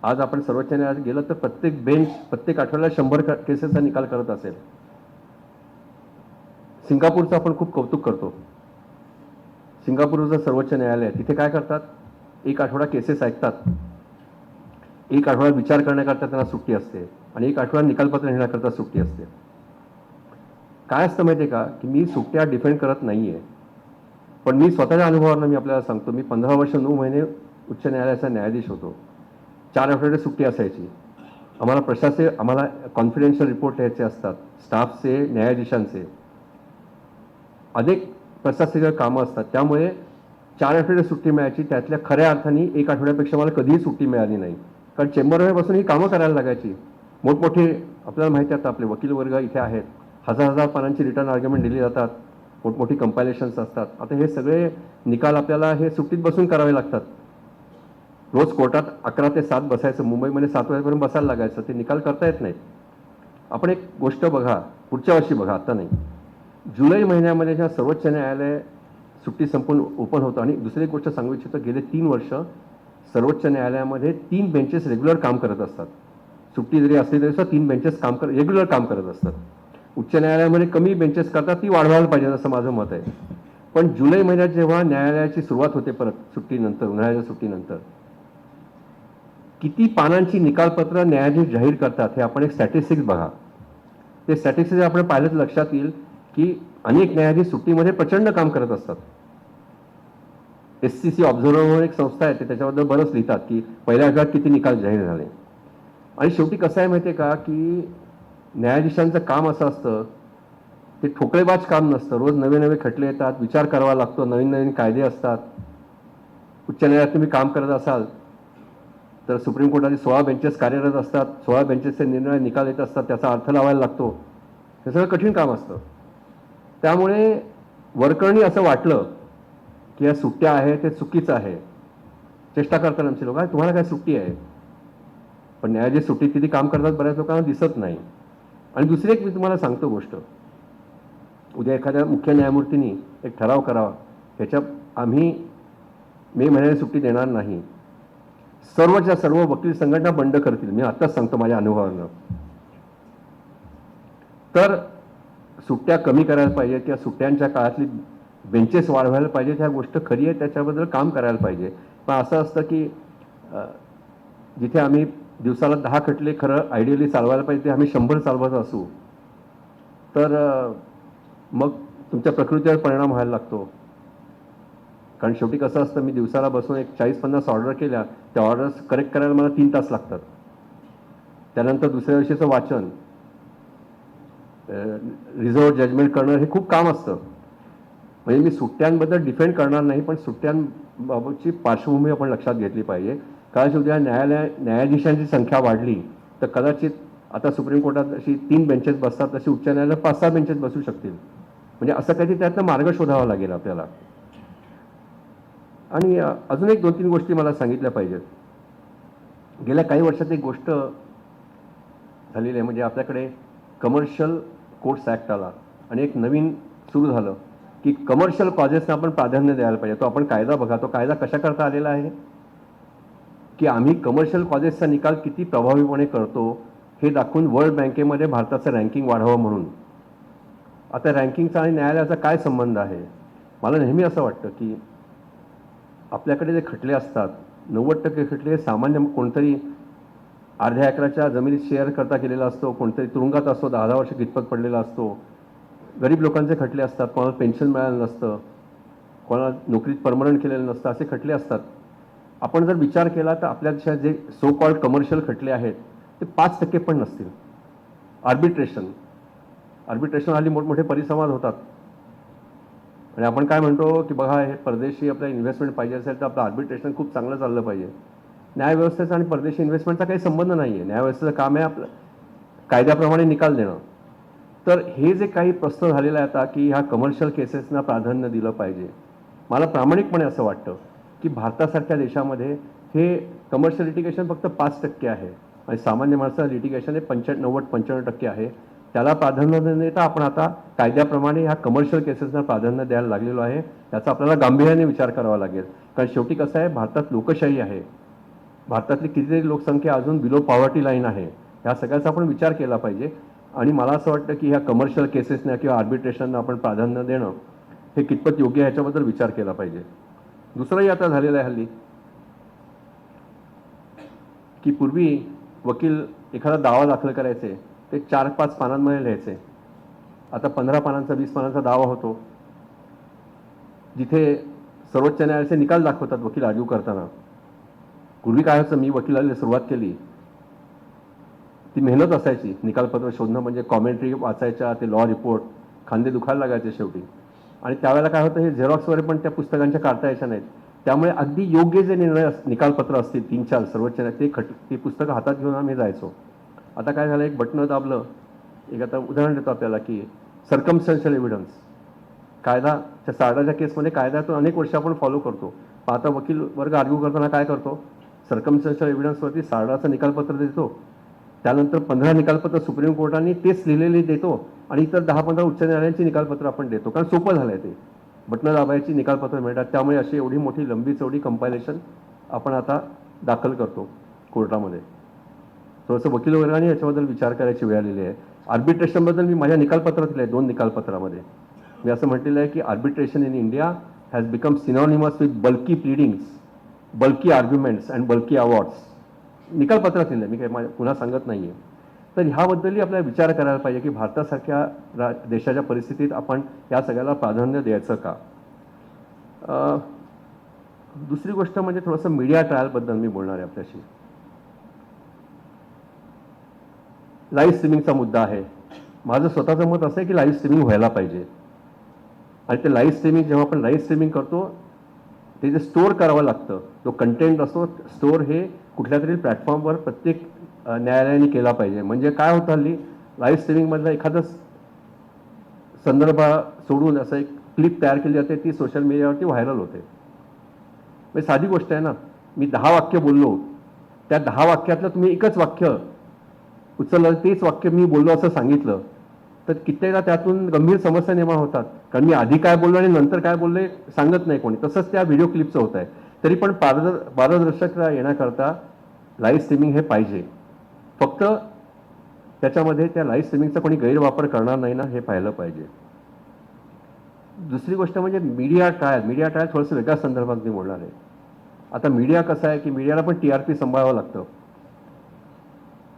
आज आपण सर्वोच्च न्यायालयात गेलं तर प्रत्येक बेंच प्रत्येक आठवड्याला 100 केसेसचा निकाल करत असेल. सिंगापूरचं आपण खूप कौतुक करतो. सिंगापूरचं सर्वोच्च न्यायालय तिथे काय करतात, 1 आठवडा केसेस ऐकतात, 1 आठवडा विचार करण्याकरता त्यांना सुट्टी असते, आणि 1 आठवडा निकालपत्र घेण्याकरता सुट्टी असते. काय असतं माहिती आहे का, की मी सुट्ट्या डिफेंड करत नाहीये, पण मी स्वतःच्या अनुभवावरून मी आपल्याला सांगतो. मी 15 वर्ष 9 महिने उच्च न्यायालयाचा न्यायाधीश होतो. 4 आठवडे सुट्टी असायची. आम्हाला कॉन्फिडेन्शियल रिपोर्ट लिहायचे असतात, स्टाफचे, न्यायाधीशांचे, अनेक प्रशासकीय कामं असतात. त्यामुळे 4 आठवडे सुट्टी मिळायची, त्यातल्या खऱ्या अर्थाने 1 आठवड्यापेक्षा मला कधीही सुट्टी मिळाली नाही. कारण चेंबरमध्ये बसून ही कामं करायला लागायची. मोठमोठे आपल्याला माहिती आहे, आता आपले वकील वर्ग इथे आहेत, हजार पानांची रिटर्न आर्ग्युमेंट दिली जातात, मोठमोठी कंपायलेशन्स असतात. आता हे सगळे निकाल आपल्याला हे सुट्टीत बसून करावे लागतात. रोज कोर्टात 11 ते 7 बसायचं, मुंबईमध्ये 7 वाजेपर्यंत बसायला लागायचं, ते निकाल करता येत नाहीत. आपण एक गोष्ट बघा, पुढच्या वर्षी बघा, आता नाही, जुलै महिन्यामध्ये जेव्हा सर्वोच्च न्यायालय सुट्टी संपून ओपन होतं. आणि दुसरी एक गोष्ट सांगू इच्छितो, गेले 3 वर्ष सर्वोच्च न्यायालयामध्ये 3 बेंचेस रेग्युलर काम करत असतात. सुट्टी जरी असली तरी सुद्धा 3 बेंचेस रेग्युलर काम करत असतात. उच्च न्यायालयामध्ये कमी बेंचेस करतात, ती वाढवायला पाहिजे असं माझं मत आहे. पण जुलै महिन्यात जेव्हा न्यायालयाची सुरुवात होते परत सुट्टीनंतर, उन्हाळ्याच्या सुट्टीनंतर, किती पानांची निकालपत्र न्यायाधीश जाहीर करतात हे आपण एक स्टॅटिस्टिक्स बघा. ते स्टॅटिस्टिक्स आपण पाहिलं तर लक्षात येईल की अनेक न्यायाधीश सुट्टीमध्ये प्रचंड काम करत असतात. SCC ऑब्झर्व्हर म्हणून एक संस्था आहे, ते त्याच्याबद्दल बरंच लिहितात की पहिल्या आठवड्यात किती निकाल जाहीर झाले. आणि शेवटी कसं आहे माहिती आहे का, की न्यायाधीशांचं काम असं असतं, ते ठोकळेबाज काम नसतं. रोज नवे नवे खटले येतात, विचार करावा लागतो, नवीन नवीन कायदे असतात. उच्च न्यायालयात तुम्ही काम करत असाल तर सुप्रीम कोर्टाने 16 बेंचेस कार्यरत असतात, 16 बेंचेसचे निर्णय निकाल येत असतात, त्याचा अर्थ लावायला लागतो. हे सगळं कठीण काम असतं. त्यामुळे वरकरणी असं वाटलं की या सुट्ट्या आहे ते चुकीचं आहे. चेष्टा करताना आमचे लोक, तुम्हाला काय सुट्टी आहे, पण न्यायाधीश सुट्टीत किती काम करतात बऱ्याच लोकांना दिसत नाही. आणि दुसरी एक मी तुम्हाला सांगतो गोष्ट, उद्या एखाद्या मुख्य न्यायमूर्तींनी एक ठराव करावा, त्याच्यात आम्ही मे महिन्यात सुट्टी देणार नाही, सर्वच्या सर्व वकील संघटना बंद करतील, मी आत्ताच सांगतो माझ्या अनुभवानं. तर सुट्ट्या कमी करायला पाहिजे किंवा सुट्ट्यांच्या काळातली बेंचेस वाढवायला पाहिजे, ह्या गोष्ट खरी आहे, त्याच्याबद्दल काम करायला पाहिजे. पण असं असतं की जिथे आम्ही दिवसाला 10 खटले खरं आयडियली चालवायला पाहिजे, ते आम्ही 100 चालवत असू, तर मग तुमच्या प्रकृतीवर परिणाम व्हायला लागतो. कारण शेवटी कसं असतं, मी दिवसाला बसून एक 40-50 ऑर्डर केल्या, त्या ऑर्डर्स करेक्ट करायला मला 3 तास लागतात. त्यानंतर दुसऱ्या दिवशीचं वाचन, रिझर्व जजमेंट करणं, हे खूप काम असतं. म्हणजे मी सुट्ट्यांबद्दल डिफेंड करणार नाही, पण सुट्ट्यांबाबतची पार्श्वभूमी आपण लक्षात घेतली पाहिजे. कारण शेवटी न्यायाधीशांची संख्या वाढली तर कदाचित आता सुप्रीम कोर्टात जशी 3 बेंचेस बसतात तशी उच्च न्यायालयात 5-6 बेंचेस बसू शकतील. म्हणजे असं काहीतरी त्यातनं मार्ग शोधावा लागेल आपल्याला. आणि अजून एक 2-3 गोष्टी मला सांगितल्या पाहिजेत. गेल्या काही वर्षात एक गोष्ट झालेली आहे, म्हणजे आपल्याकडे कमर्शियल कोर्ट्स ॲक्ट आला आणि एक नवीन सुरू झालं की कमर्शियल कॉजेसना आपण प्राधान्य द्यायला पाहिजे. तो आपण कायदा बघा, तो कायदा कशाकरता आलेला आहे की आम्ही कमर्शियल कॉजेसचा निकाल किती प्रभावीपणे करतो हे दाखवून वर्ल्ड बँकेमध्ये भारताचं रँकिंग वाढावं म्हणून. आता रँकिंगचा आणि न्यायालयाचा काय संबंध आहे? मला नेहमी असं वाटतं की आपल्याकडे जे खटले असतात 90% खटले सामान्य कोणतरी अर्ध्या एकराच्या जमिनीत शेअर करता केलेला असतो, कोणतरी तुरुंगात असतो, 10 वर्ष कितपत पडलेला असतो, गरीब लोकांचे खटले असतात, कोणाला पेन्शन मिळालं नसतं, कोणाला नोकरीत परमनंट केलेलं नसतं, असे खटले असतात. आपण जर विचार केला तर आपल्या देशात जे सो कॉल्ड कमर्शियल खटले आहेत ते 5% पण नसतील. आर्बिट्रेशन हल्ली मोठमोठे परिसंवाद होतात आणि आपण काय म्हणतो की बघा, हे परदेशी आपल्या इन्व्हेस्टमेंट पाहिजे असेल तर आपलं आर्बिट्रेशन खूप चांगलं चाललं पाहिजे. न्यायव्यवस्थेचा आणि परदेशी इन्व्हेस्टमेंटचा काही संबंध नाही आहे. न्यायव्यवस्थेचं काम आहे आपलं कायद्याप्रमाणे निकाल देणं. तर हे जे काही प्रश्न झालेला आहे आता की ह्या कमर्शियल केसेसना प्राधान्य दिलं पाहिजे, मला प्रामाणिकपणे असं वाटतं की भारतासारख्या देशामध्ये हे कमर्शियल लिटिगेशन फक्त 5% आहे आणि सामान्य माणसाचं लिटिगेशन हे 90-95% आहे. त्याला प्राधान्य न देता आपण आता कायद्याप्रमाणे ह्या कमर्शियल केसेसना प्राधान्य द्यायला लागलेलो आहे. त्याचा आपल्याला गांभीर्याने विचार करावा लागेल. कारण शेवटी कसं आहे, भारतात लोकशाही आहे, भारतातली कितीतरी लोकसंख्या अजून बिलो पॉवर्टी लाईन आहे. ह्या सगळ्याचा आपण विचार केला पाहिजे. आणि मला असं वाटतं की ह्या कमर्शियल केसेसना किंवा आर्बिट्रेशनना आपण प्राधान्य देणं हे कितपत योग्य आहे ह्याच्याबद्दल विचार केला पाहिजे. दुसरंही आता झालेलं आहे हल्ली की पूर्वी वकील एखादा दावा दाखल करायचे ते 4-5 पानांमध्ये लिहायचे, आता 15 पानांचा 20 पानांचा दावा होतो, जिथे सर्वोच्च न्यायालयाचे निकाल दाखवतात वकील आर्ग्यू करताना. पूर्वी काय व्हायचं, मी वकिलाला सुरुवात केली ती मेहनत असायची, निकालपत्र शोधणं म्हणजे कॉमेंट्री वाचायच्या, ते लॉ रिपोर्ट, खांदे दुखायला लागायचे शेवटी. आणि त्यावेळेला काय होतं, हे झेरॉक्स वगैरे पण त्या पुस्तकांच्या काढता यायच्या नाहीत. त्यामुळे अगदी योग्य जे निर्णय निकालपत्र असतील 3-4 सर्वोच्च ते पुस्तकं हातात घेऊन आम्ही जायचो. आता काय झालं, एक बटणं दाबलं, एक आता उदाहरण देतो आपल्याला की सर्कमस्टन्शियल एव्हिडन्स कायदा, त्या सारडाच्या केसमध्ये कायदा तो अनेक वर्ष आपण फॉलो करतो. पण आता वकील वर्ग आर्ग्यू करताना काय करतो, सर्कमस्टन्शियल एव्हिडन्सवरती सारडाचं निकालपत्र देतो, त्यानंतर 15 निकालपत्र सुप्रीम कोर्टाने तेच लिहिलेले देतो आणि इतर 10-15 उच्च न्यायालयांची निकालपत्र आपण देतो, कारण सोपं झालं आहे ते. बटणं दाबायची निकालपत्र मिळतात. त्यामुळे अशी एवढी मोठी लंबी चौडी कंपायलेशन आपण आता दाखल करतो कोर्टामध्ये. थोडंसं वकील वर्गाने याच्याबद्दल विचार करायची वेळ आलेली आहे. आर्बिट्रेशनबद्दल मी माझ्या निकालपत्रात दिलं आहे, 2 निकालपत्रामध्ये मी असं म्हटलेलं आहे की arbitration in India has become synonymous with bulky pleadings, bulky arguments and bulky awards. निकालपत्रात दिलं आहे, मी काही पुन्हा सांगत नाही आहे. तर ह्याबद्दलही आपल्याला विचार करायला पाहिजे की भारतासारख्या देशाच्या परिस्थितीत आपण या सगळ्याला प्राधान्य द्यायचं का. दुसरी गोष्ट म्हणजे थोडंसं मीडिया ट्रायलबद्दल मी बोलणार आहे आपल्याशी. लाईव्ह स्ट्रीमिंगचा मुद्दा आहे. माझं स्वतःचं मत असं आहे की लाईव्ह स्ट्रीमिंग व्हायला पाहिजे. आणि ते लाईव्ह स्ट्रीमिंग जेव्हा आपण लाईव्ह स्ट्रीमिंग करतो ते जे स्टोअर करावं लागतं, जो कंटेंट असतो स्टोअर हे कुठल्या तरी प्लॅटफॉर्मवर प्रत्येक न्यायालयाने केला पाहिजे. म्हणजे काय होतं, हल्ली लाईव्ह स्ट्रीमिंगमधला एखादं संदर्भ सोडून असं एक क्लिप तयार केली जाते, ती सोशल मीडियावरती व्हायरल होते. म्हणजे साधी गोष्ट आहे ना, मी 10 वाक्य बोललो, त्या 10 वाक्यातलं तुम्ही एकच वाक्य उचललं, तेच वाक्य मी बोललो असं सांगितलं, तर कित्येकदा त्यातून गंभीर समस्या निर्माण होतात. कारण मी आधी काय बोललो आणि नंतर काय बोलले सांगत नाही कोणी. तसंच त्या व्हिडिओ क्लिपचं होत आहे. तरी पण पारदर्शकता येण्याकरता लाईव्ह स्ट्रीमिंग हे पाहिजे. फक्त त्याच्यामध्ये त्या लाईव्ह स्ट्रीमिंगचा कोणी गैरवापर करणार नाही ना, हे पाहिलं पाहिजे. दुसरी गोष्ट म्हणजे मीडिया ट्रायल थोडंसं वेगळ्या संदर्भात मी बोलणार आहे. आता मीडिया कसं आहे की मीडियाला पण TRP सांभाळावं लागतं.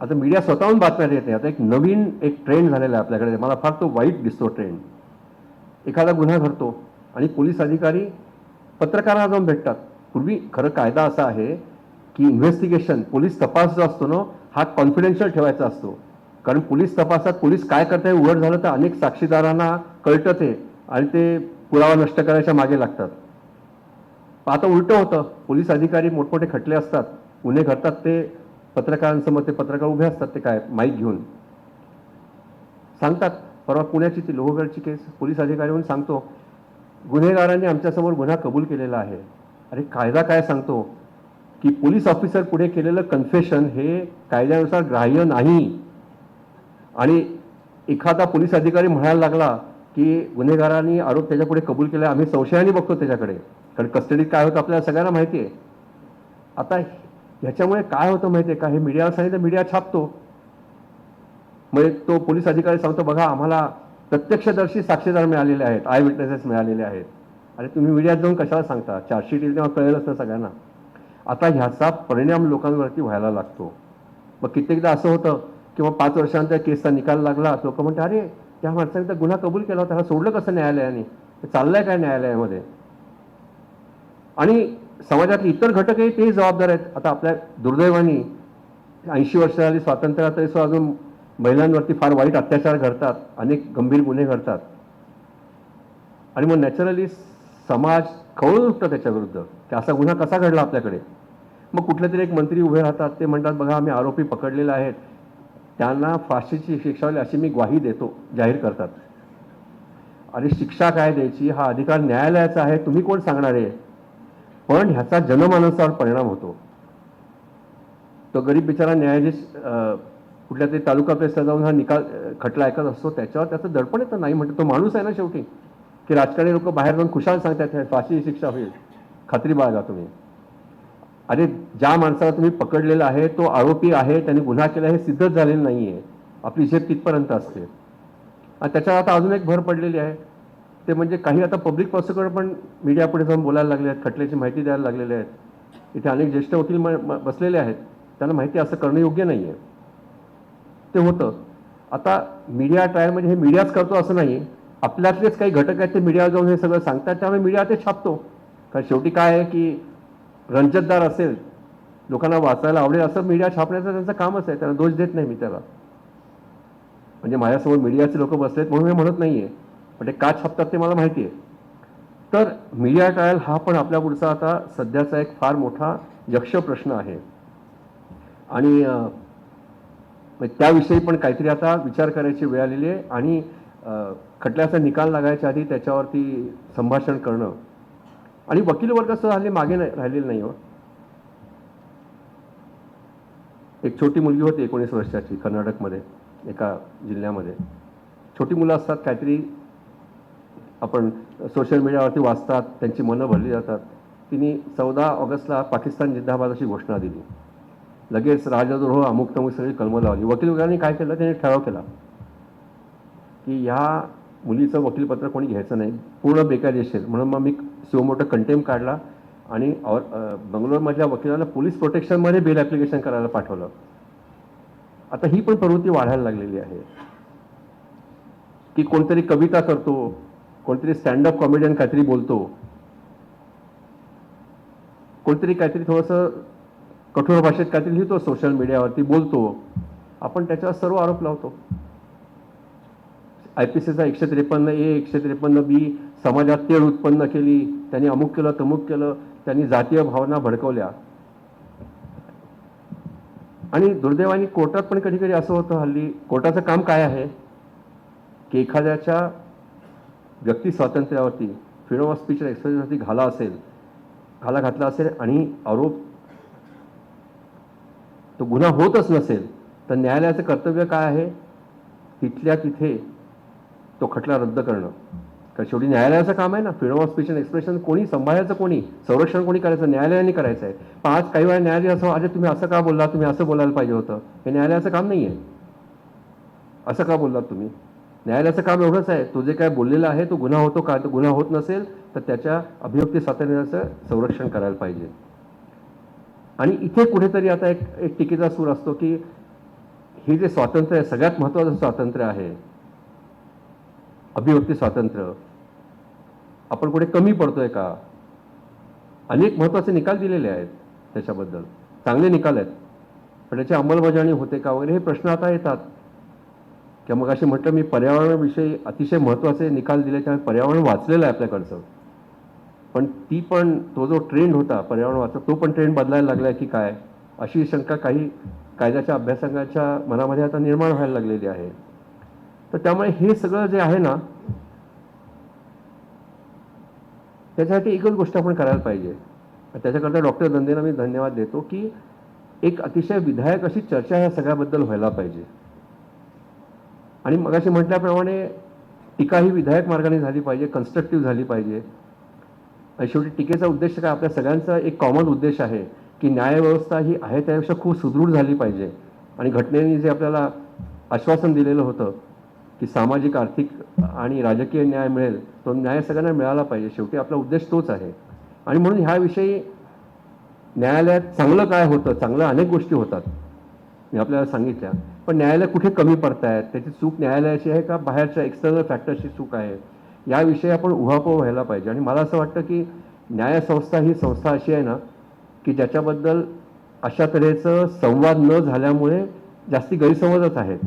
आता मीडिया स्वतःहून बातम्या देत नाही. आता एक नवीन ट्रेंड झालेला आहे आपल्याकडे, मला फार तो वाईट दिसतो ट्रेंड. एखादा गुन्हा घडतो आणि पोलीस अधिकारी पत्रकारांना जाऊन भेटतात. पूर्वी खरं कायदा असा आहे की इन्व्हेस्टिगेशन, पोलीस तपास जो असतो ना, हा कॉन्फिडेन्शियल ठेवायचा असतो. कारण पोलीस तपासात पोलीस काय करताय उघड झालं तर अनेक साक्षीदारांना कळतं ते, आणि ते पुरावा नष्ट करायच्या मागे लागतात. आता उलटं होतं, पोलीस अधिकारी मोठमोठे खटले असतात, गुन्हे घडतात, ते पत्रकारांसमोर ते पत्रकार उभे असतात, ते काय माईक घेऊन सांगतात. परवा पुण्याची ती लोहगडची केस, पोलीस अधिकारी म्हणून सांगतो गुन्हेगारांनी आमच्यासमोर गुन्हा कबूल केलेला आहे. अरे कायदा काय सांगतो की पोलीस ऑफिसर पुढे केलेलं कन्फेशन हे कायद्यानुसार ग्राह्य नाही. आणि एखादा पोलीस अधिकारी म्हणायला लागला की गुन्हेगारांनी आरोप त्याच्या पुढे कबूल केला, आम्ही संशयाने बघतो त्याच्याकडे, कारण कस्टडीत काय होतं आपल्याला सगळ्यांना माहिती आहे. आता ह्याच्यामुळे काय होतं माहिती आहे का, हे मीडियाला सांगितलं, मीडिया छापतो. म्हणजे तो पोलीस अधिकारी सांगतो बघा आम्हाला प्रत्यक्षदर्शी साक्षीदार मिळालेले आहेत, आय विटनेसेस मिळालेले आहेत. अरे तुम्ही मीडियात जाऊन कशाला सांगता, चार्जशीट येईल तेव्हा कळेलच ना सगळ्यांना. आता ह्याचा परिणाम लोकांवरती व्हायला लागतो. मग कित्येकदा असं होतं किंवा 5 वर्षांचा केसचा निकाल लागला, लोक म्हणतात अरे त्या माणसाने तर गुन्हा कबूल केला होता, त्याला सोडलं कसं न्यायालयाने, चाललंय काय न्यायालयामध्ये. आणि समाजातले इतर घटकही ते जबाबदार आहेत. आता आपल्या दुर्दैवाने 80 वर्ष झाली स्वातंत्र्यात, तरी अजून महिलांवरती फार वाईट अत्याचार घडतात, अनेक गंभीर गुन्हे घडतात. आणि मग नॅचरली समाज खवळून उठतं त्याच्याविरुद्ध की असा गुन्हा कसा घडला आपल्याकडे. मग कुठले तरी एक मंत्री उभे राहतात, ते म्हणतात बघा आम्ही आरोपी पकडलेले आहेत, त्यांना फाशीची शिक्षा होईल अशी मी ग्वाही देतो, जाहीर करतात. अरे शिक्षा काय द्यायची हा अधिकार न्यायालयाचा आहे, तुम्ही कोण सांगणार आहे. पण ह्याचा जनमानसावर परिणाम होतो. तो गरीब बिचारा न्यायाधीश कुठल्या तरी तालुका प्रेसला जाऊन हा निकाल खटला ऐकत असतो, त्याच्यावर त्याचं दडपण येतं. नाही म्हणतो तो माणूस आहे ना शेवटी, की राजकारणी लोक बाहेर जाऊन खुशाल सांगतात फाशी शिक्षा होईल, खात्री बाळगा तुम्ही. अरे ज्या माणसाला तुम्ही पकडलेला आहे तो आरोपी आहे, त्याने गुन्हा केला हे सिद्धच झालेलं नाही आहे. आपली झेप तिथपर्यंत असते. आणि त्याच्यावर आता अजून एक भर पडलेली आहे, ते म्हणजे काही आता पब्लिक प्रॉसिक्युटर पण मीडिया पुढे जाऊन बोलायला लागले आहेत, खटल्याची माहिती द्यायला लागलेले आहेत. इथे अनेक ज्येष्ठ वकील बसलेले आहेत, त्यांना माहिती असं करणं योग्य नाही आहे. ते होतं. आता मीडिया ट्रायल म्हणजे हे मीडियाच करतो असं नाही, आपल्यातलेच काही घटक आहेत ते मीडियावर जाऊन हे सगळं सांगतात, त्यामुळे मीडिया ते छापतो. कारण शेवटी काय आहे की रंजकदार असेल, लोकांना वाचायला आवडेल असं मीडिया छापण्याचं त्यांचं कामच आहे. त्यांना दोष देत नाही मी त्याला. म्हणजे माझ्यासमोर मीडियाचे लोक बसलेत म्हणून मी म्हणत नाहीये, पण ते का छापतात ते मला माहिती आहे. तर मीडिया ट्रायल हा पण आपल्या पुढचा आता सध्याचा एक फार मोठा यक्ष प्रश्न आहे आणि त्याविषयी पण काहीतरी आता विचार करायची वेळ आलेली आहे आणि खटल्याचा निकाल लागायच्या आधी त्याच्यावरती संभाषण करणं आणि वकील वर्ग सुद्धा हल्ली मागे राहिलेलं नाही हो. एक छोटी मुलगी होती 19 वर्षाची कर्नाटकमध्ये एका जिल्ह्यामध्ये. छोटी मुलं असतात काहीतरी आपण सोशल मीडियावरती वाचतात, त्यांची मनं भरली जातात. तिने 14 ऑगस्टला पाकिस्तान जिंदाबाद अशी घोषणा दिली. लगेच राजद्रोह अमुक तमुक सगळी कलमं लावली. वकील वर्गाने काय केलं, त्याने ठराव केला की ह्या मुलीचं वकीलपत्र कोणी घ्यायचं नाही, पूर्ण बेकायदेशीर. म्हणून मग मी मोठं कंटेम काढला आणि बंगलोरमधल्या वकिलांना पोलीस प्रोटेक्शनमध्ये बेल ॲप्लिकेशन करायला पाठवलं. आता ही पण प्रवृत्ती वाढायला लागलेली आहे की कोणतरी कविता करतो, कोणतरी स्टँडअप कॉमेडियन काहीतरी बोलतो, कोणतरी काहीतरी थोडंसं कठोर भाषेत काहीतरी लिहितो, सोशल मीडियावरती बोलतो, आपण त्याच्यावर सर्व आरोप लावतो. IPCचा 153A 153B समाजात तेढ उत्पन्न केली, त्यांनी अमुक केलं तमुक केलं, त्यांनी जातीय भावना भडकवल्या. आणि दुर्दैवाने कोर्टात पण कधी कधी असं होतं, हल्ली कोर्टाचं काम काय आहे की एखाद्याच्या व्यक्ती स्वातंत्र्यावरती, फ्रीडम ऑफ स्पीच एक्सप्रेशनवरती घाला घातला असेल आणि आरोप तो गुन्हा होतच नसेल तर न्यायालयाचं कर्तव्य काय आहे, तिथल्या तिथे तो खटला रद्द करणं. कारण शेवटी न्यायालयाचं काम आहे ना. Freedom of speech and expression कोणी सांभाळायचं, कोणी संरक्षण कोणी करायचं, न्यायालयाने करायचं आहे. पण आज काही वेळा न्यायालय असं, अरे तुम्ही असं का बोलला, तुम्ही असं बोलायला पाहिजे होतं. हे न्यायालयाचं काम नाही आहे. असं का बोललात तुम्ही. न्यायालयाचं काम एवढंच आहे, तो जे काय बोललेला आहे तो गुन्हा होतो का, तो गुन्हा होत नसेल तर त्याच्या अभिव्यक्ती स्वातंत्र्याचं संरक्षण करायला पाहिजे. आणि इथे कुठेतरी आता एक टीकेचा सूर असतो की हे जे स्वातंत्र्य आहे, सगळ्यात महत्त्वाचं स्वातंत्र्य आहे, अभिव्यक्ती स्वातंत्र्य, आपण कुठे कमी पडतोय का. अनेक महत्त्वाचे निकाल दिलेले आहेत त्याच्याबद्दल, चांगले निकाल आहेत, पण त्याची अंमलबजावणी होते का वगैरे हे प्रश्न आता येतात. किंवा मग असे म्हटलं मी पर्यावरणाविषयी अतिशय महत्त्वाचे निकाल दिले, त्यामुळे पर्यावरण वाचलेलं आहे आपल्याकडचं. पण तो जो ट्रेंड होता पर्यावरण वाचत, तो पण ट्रेंड बदलायला लागलाय की काय, अशी शंका काही कायद्याच्या अभ्यासकांच्या मनामध्ये आता निर्माण व्हायला लागलेली आहे. तर त्यामुळे हे सगळं जे आहे ना, त्याच्यासाठी एकच गोष्ट आपण करायला पाहिजे. त्याच्याकरता डॉक्टर दंदेंना मी धन्यवाद देतो की एक अतिशय विधायक अशी चर्चा ह्या सगळ्याबद्दल व्हायला पाहिजे. आणि मगाशी म्हटल्याप्रमाणे टीका ही विधायक मार्गाने झाली पाहिजे, कन्स्ट्रक्टिव्ह झाली पाहिजे. आणि शेवटी टीकेचा उद्देश काय, आपल्या सगळ्यांचा एक कॉमन उद्देश आहे की न्यायव्यवस्था ही आहे त्यापेक्षा खूप सुदृढ झाली पाहिजे. आणि घटनेने जे आपल्याला आश्वासन दिलेलं होतं की सामाजिक, आर्थिक आणि राजकीय न्याय मिळेल, तो न्याय सगळ्यांना मिळाला पाहिजे. शेवटी आपला उद्देश तोच आहे. आणि म्हणून ह्याविषयी न्यायालयात चांगलं काय होतं, चांगलं अनेक गोष्टी होतात मी आपल्याला सांगितल्या, पण न्यायालय कुठे कमी पडतायत, त्याची चूक न्यायालयाची आहे का बाहेरच्या एक्सटर्नल फॅक्टर्सची चूक आहे, याविषयी आपण उहापोह व्हायला पाहिजे. आणि मला असं वाटतं की न्यायसंस्था ही संस्था अशी आहे ना की ज्याच्याबद्दल अशा तऱ्हेचं संवाद न झाल्यामुळे जास्ती गैरसमजच आहेत.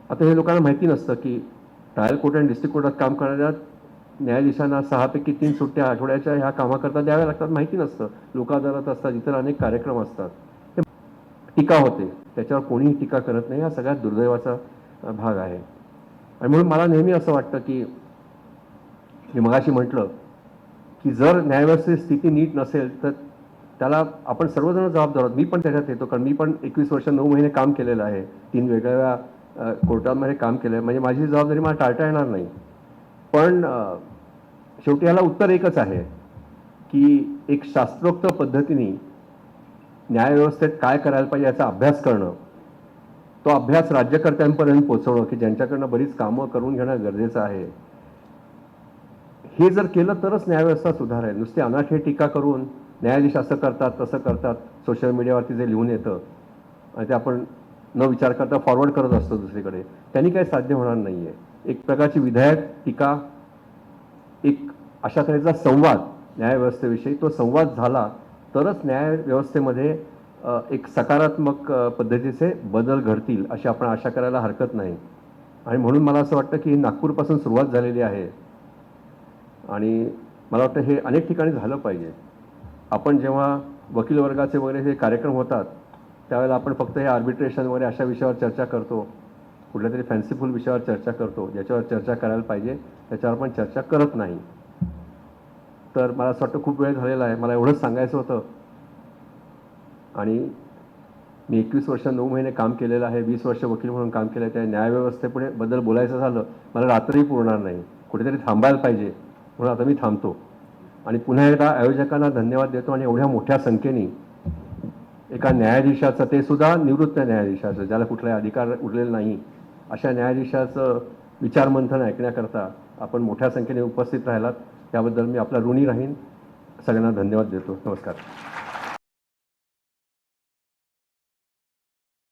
आता हे लोकांना माहिती नसतं की ट्रायल कोर्ट आणि डिस्ट्रिक्ट कोर्टात काम करणाऱ्या न्यायाधीशांना 6 पैकी 3 सुट्ट्या आठवड्याच्या ह्या कामाकरता द्याव्या लागतात, माहिती नसतं. लोक अदालत असतात, इतर अनेक कार्यक्रम असतात, टीका होते, त्याच्यावर कोणीही टीका करत नाही. हा सगळ्यात दुर्दैवाचा भाग आहे. आणि म्हणून मला नेहमी असं वाटतं की मी मगाशी म्हटलं की जर न्यायव्यवस्थेची स्थिती नीट नसेल तर त्याला आपण सर्वजण जबाबदार आहोत. मी पण त्याच्यात येतो, कारण मी पण 21 वर्ष 9 महिने काम केलेलं आहे, 3 वेगवेगळ्या कोर्टांमध्ये काम केलं आहे. म्हणजे माझी जबाबदारी मला टाळता येणार नाही. पण शेवटी याला उत्तर एकच आहे की एक शास्त्रोक्त पद्धतीने न्यायव्यवस्थेत काय करायला पाहिजे याचा अभ्यास करणं, तो अभ्यास राज्यकर्त्यांपर्यंत पोहोचवणं की ज्यांच्याकडनं बरीच कामं करून घेणं गरजेचं आहे. हे जर केलं तरच न्यायव्यवस्था सुधारेल. नुसते अनाठे टीका करून न्यायाधीश असं करतात तसं करतात, सोशल मीडियावरती जे लिहून येतं आणि ते आपण न विचार करता फॉरवर्ड करत असतो दुसरीकडे, त्यांनी काही साध्य होणार नाही आहे. एक प्रकारची विधायक टीका, एक अशा तऱ्हेचा संवाद न्यायव्यवस्थेविषयी, तो संवाद झाला तरच न्यायव्यवस्थेमध्ये एक सकारात्मक पद्धतीचे बदल घडतील अशी आपण आशा करायला हरकत नाही. आणि म्हणून मला असं वाटतं की नागपूरपासून सुरुवात झालेली आहे आणि मला वाटतं हे अनेक ठिकाणी झालं पाहिजे. आपण जेव्हा वकील वर्गाचे वगैरे हे कार्यक्रम होतात त्यावेळेला आपण फक्त हे आर्बिट्रेशन वगैरे अशा विषयावर चर्चा करतो, कुठल्या तरी फॅन्सीफुल विषयावर चर्चा करतो, ज्याच्यावर चर्चा करायला पाहिजे त्याच्यावर आपण चर्चा करत नाही. तर मला असं वाटतं खूप वेळ झालेला आहे. मला एवढंच सांगायचं होतं. आणि मी 21 वर्ष 9 महिने काम केलेलं आहे, 20 वर्ष वकील म्हणून काम केलं आहे. त्या न्यायव्यवस्थेपुढे बद्दल बोलायचं झालं मला रात्रही पुरणार नाही, कुठेतरी थांबायला पाहिजे, म्हणून आता मी थांबतो. आणि पुन्हा एकदा आयोजकांना धन्यवाद देतो. आणि एवढ्या मोठ्या संख्येने एका न्यायाधीशाचं, ते सुद्धा निवृत्त न्यायाधीशाचं, ज्याला कुठलाही अधिकार उरलेला नाही, अशा न्यायाधीशाचं विचारमंथन ऐकण्याकरता आपण मोठ्या संख्येने उपस्थित राहिलात, त्याबद्दल मी आपला ऋणी राहीन. सगळ्यांना धन्यवाद देतो. नमस्कार.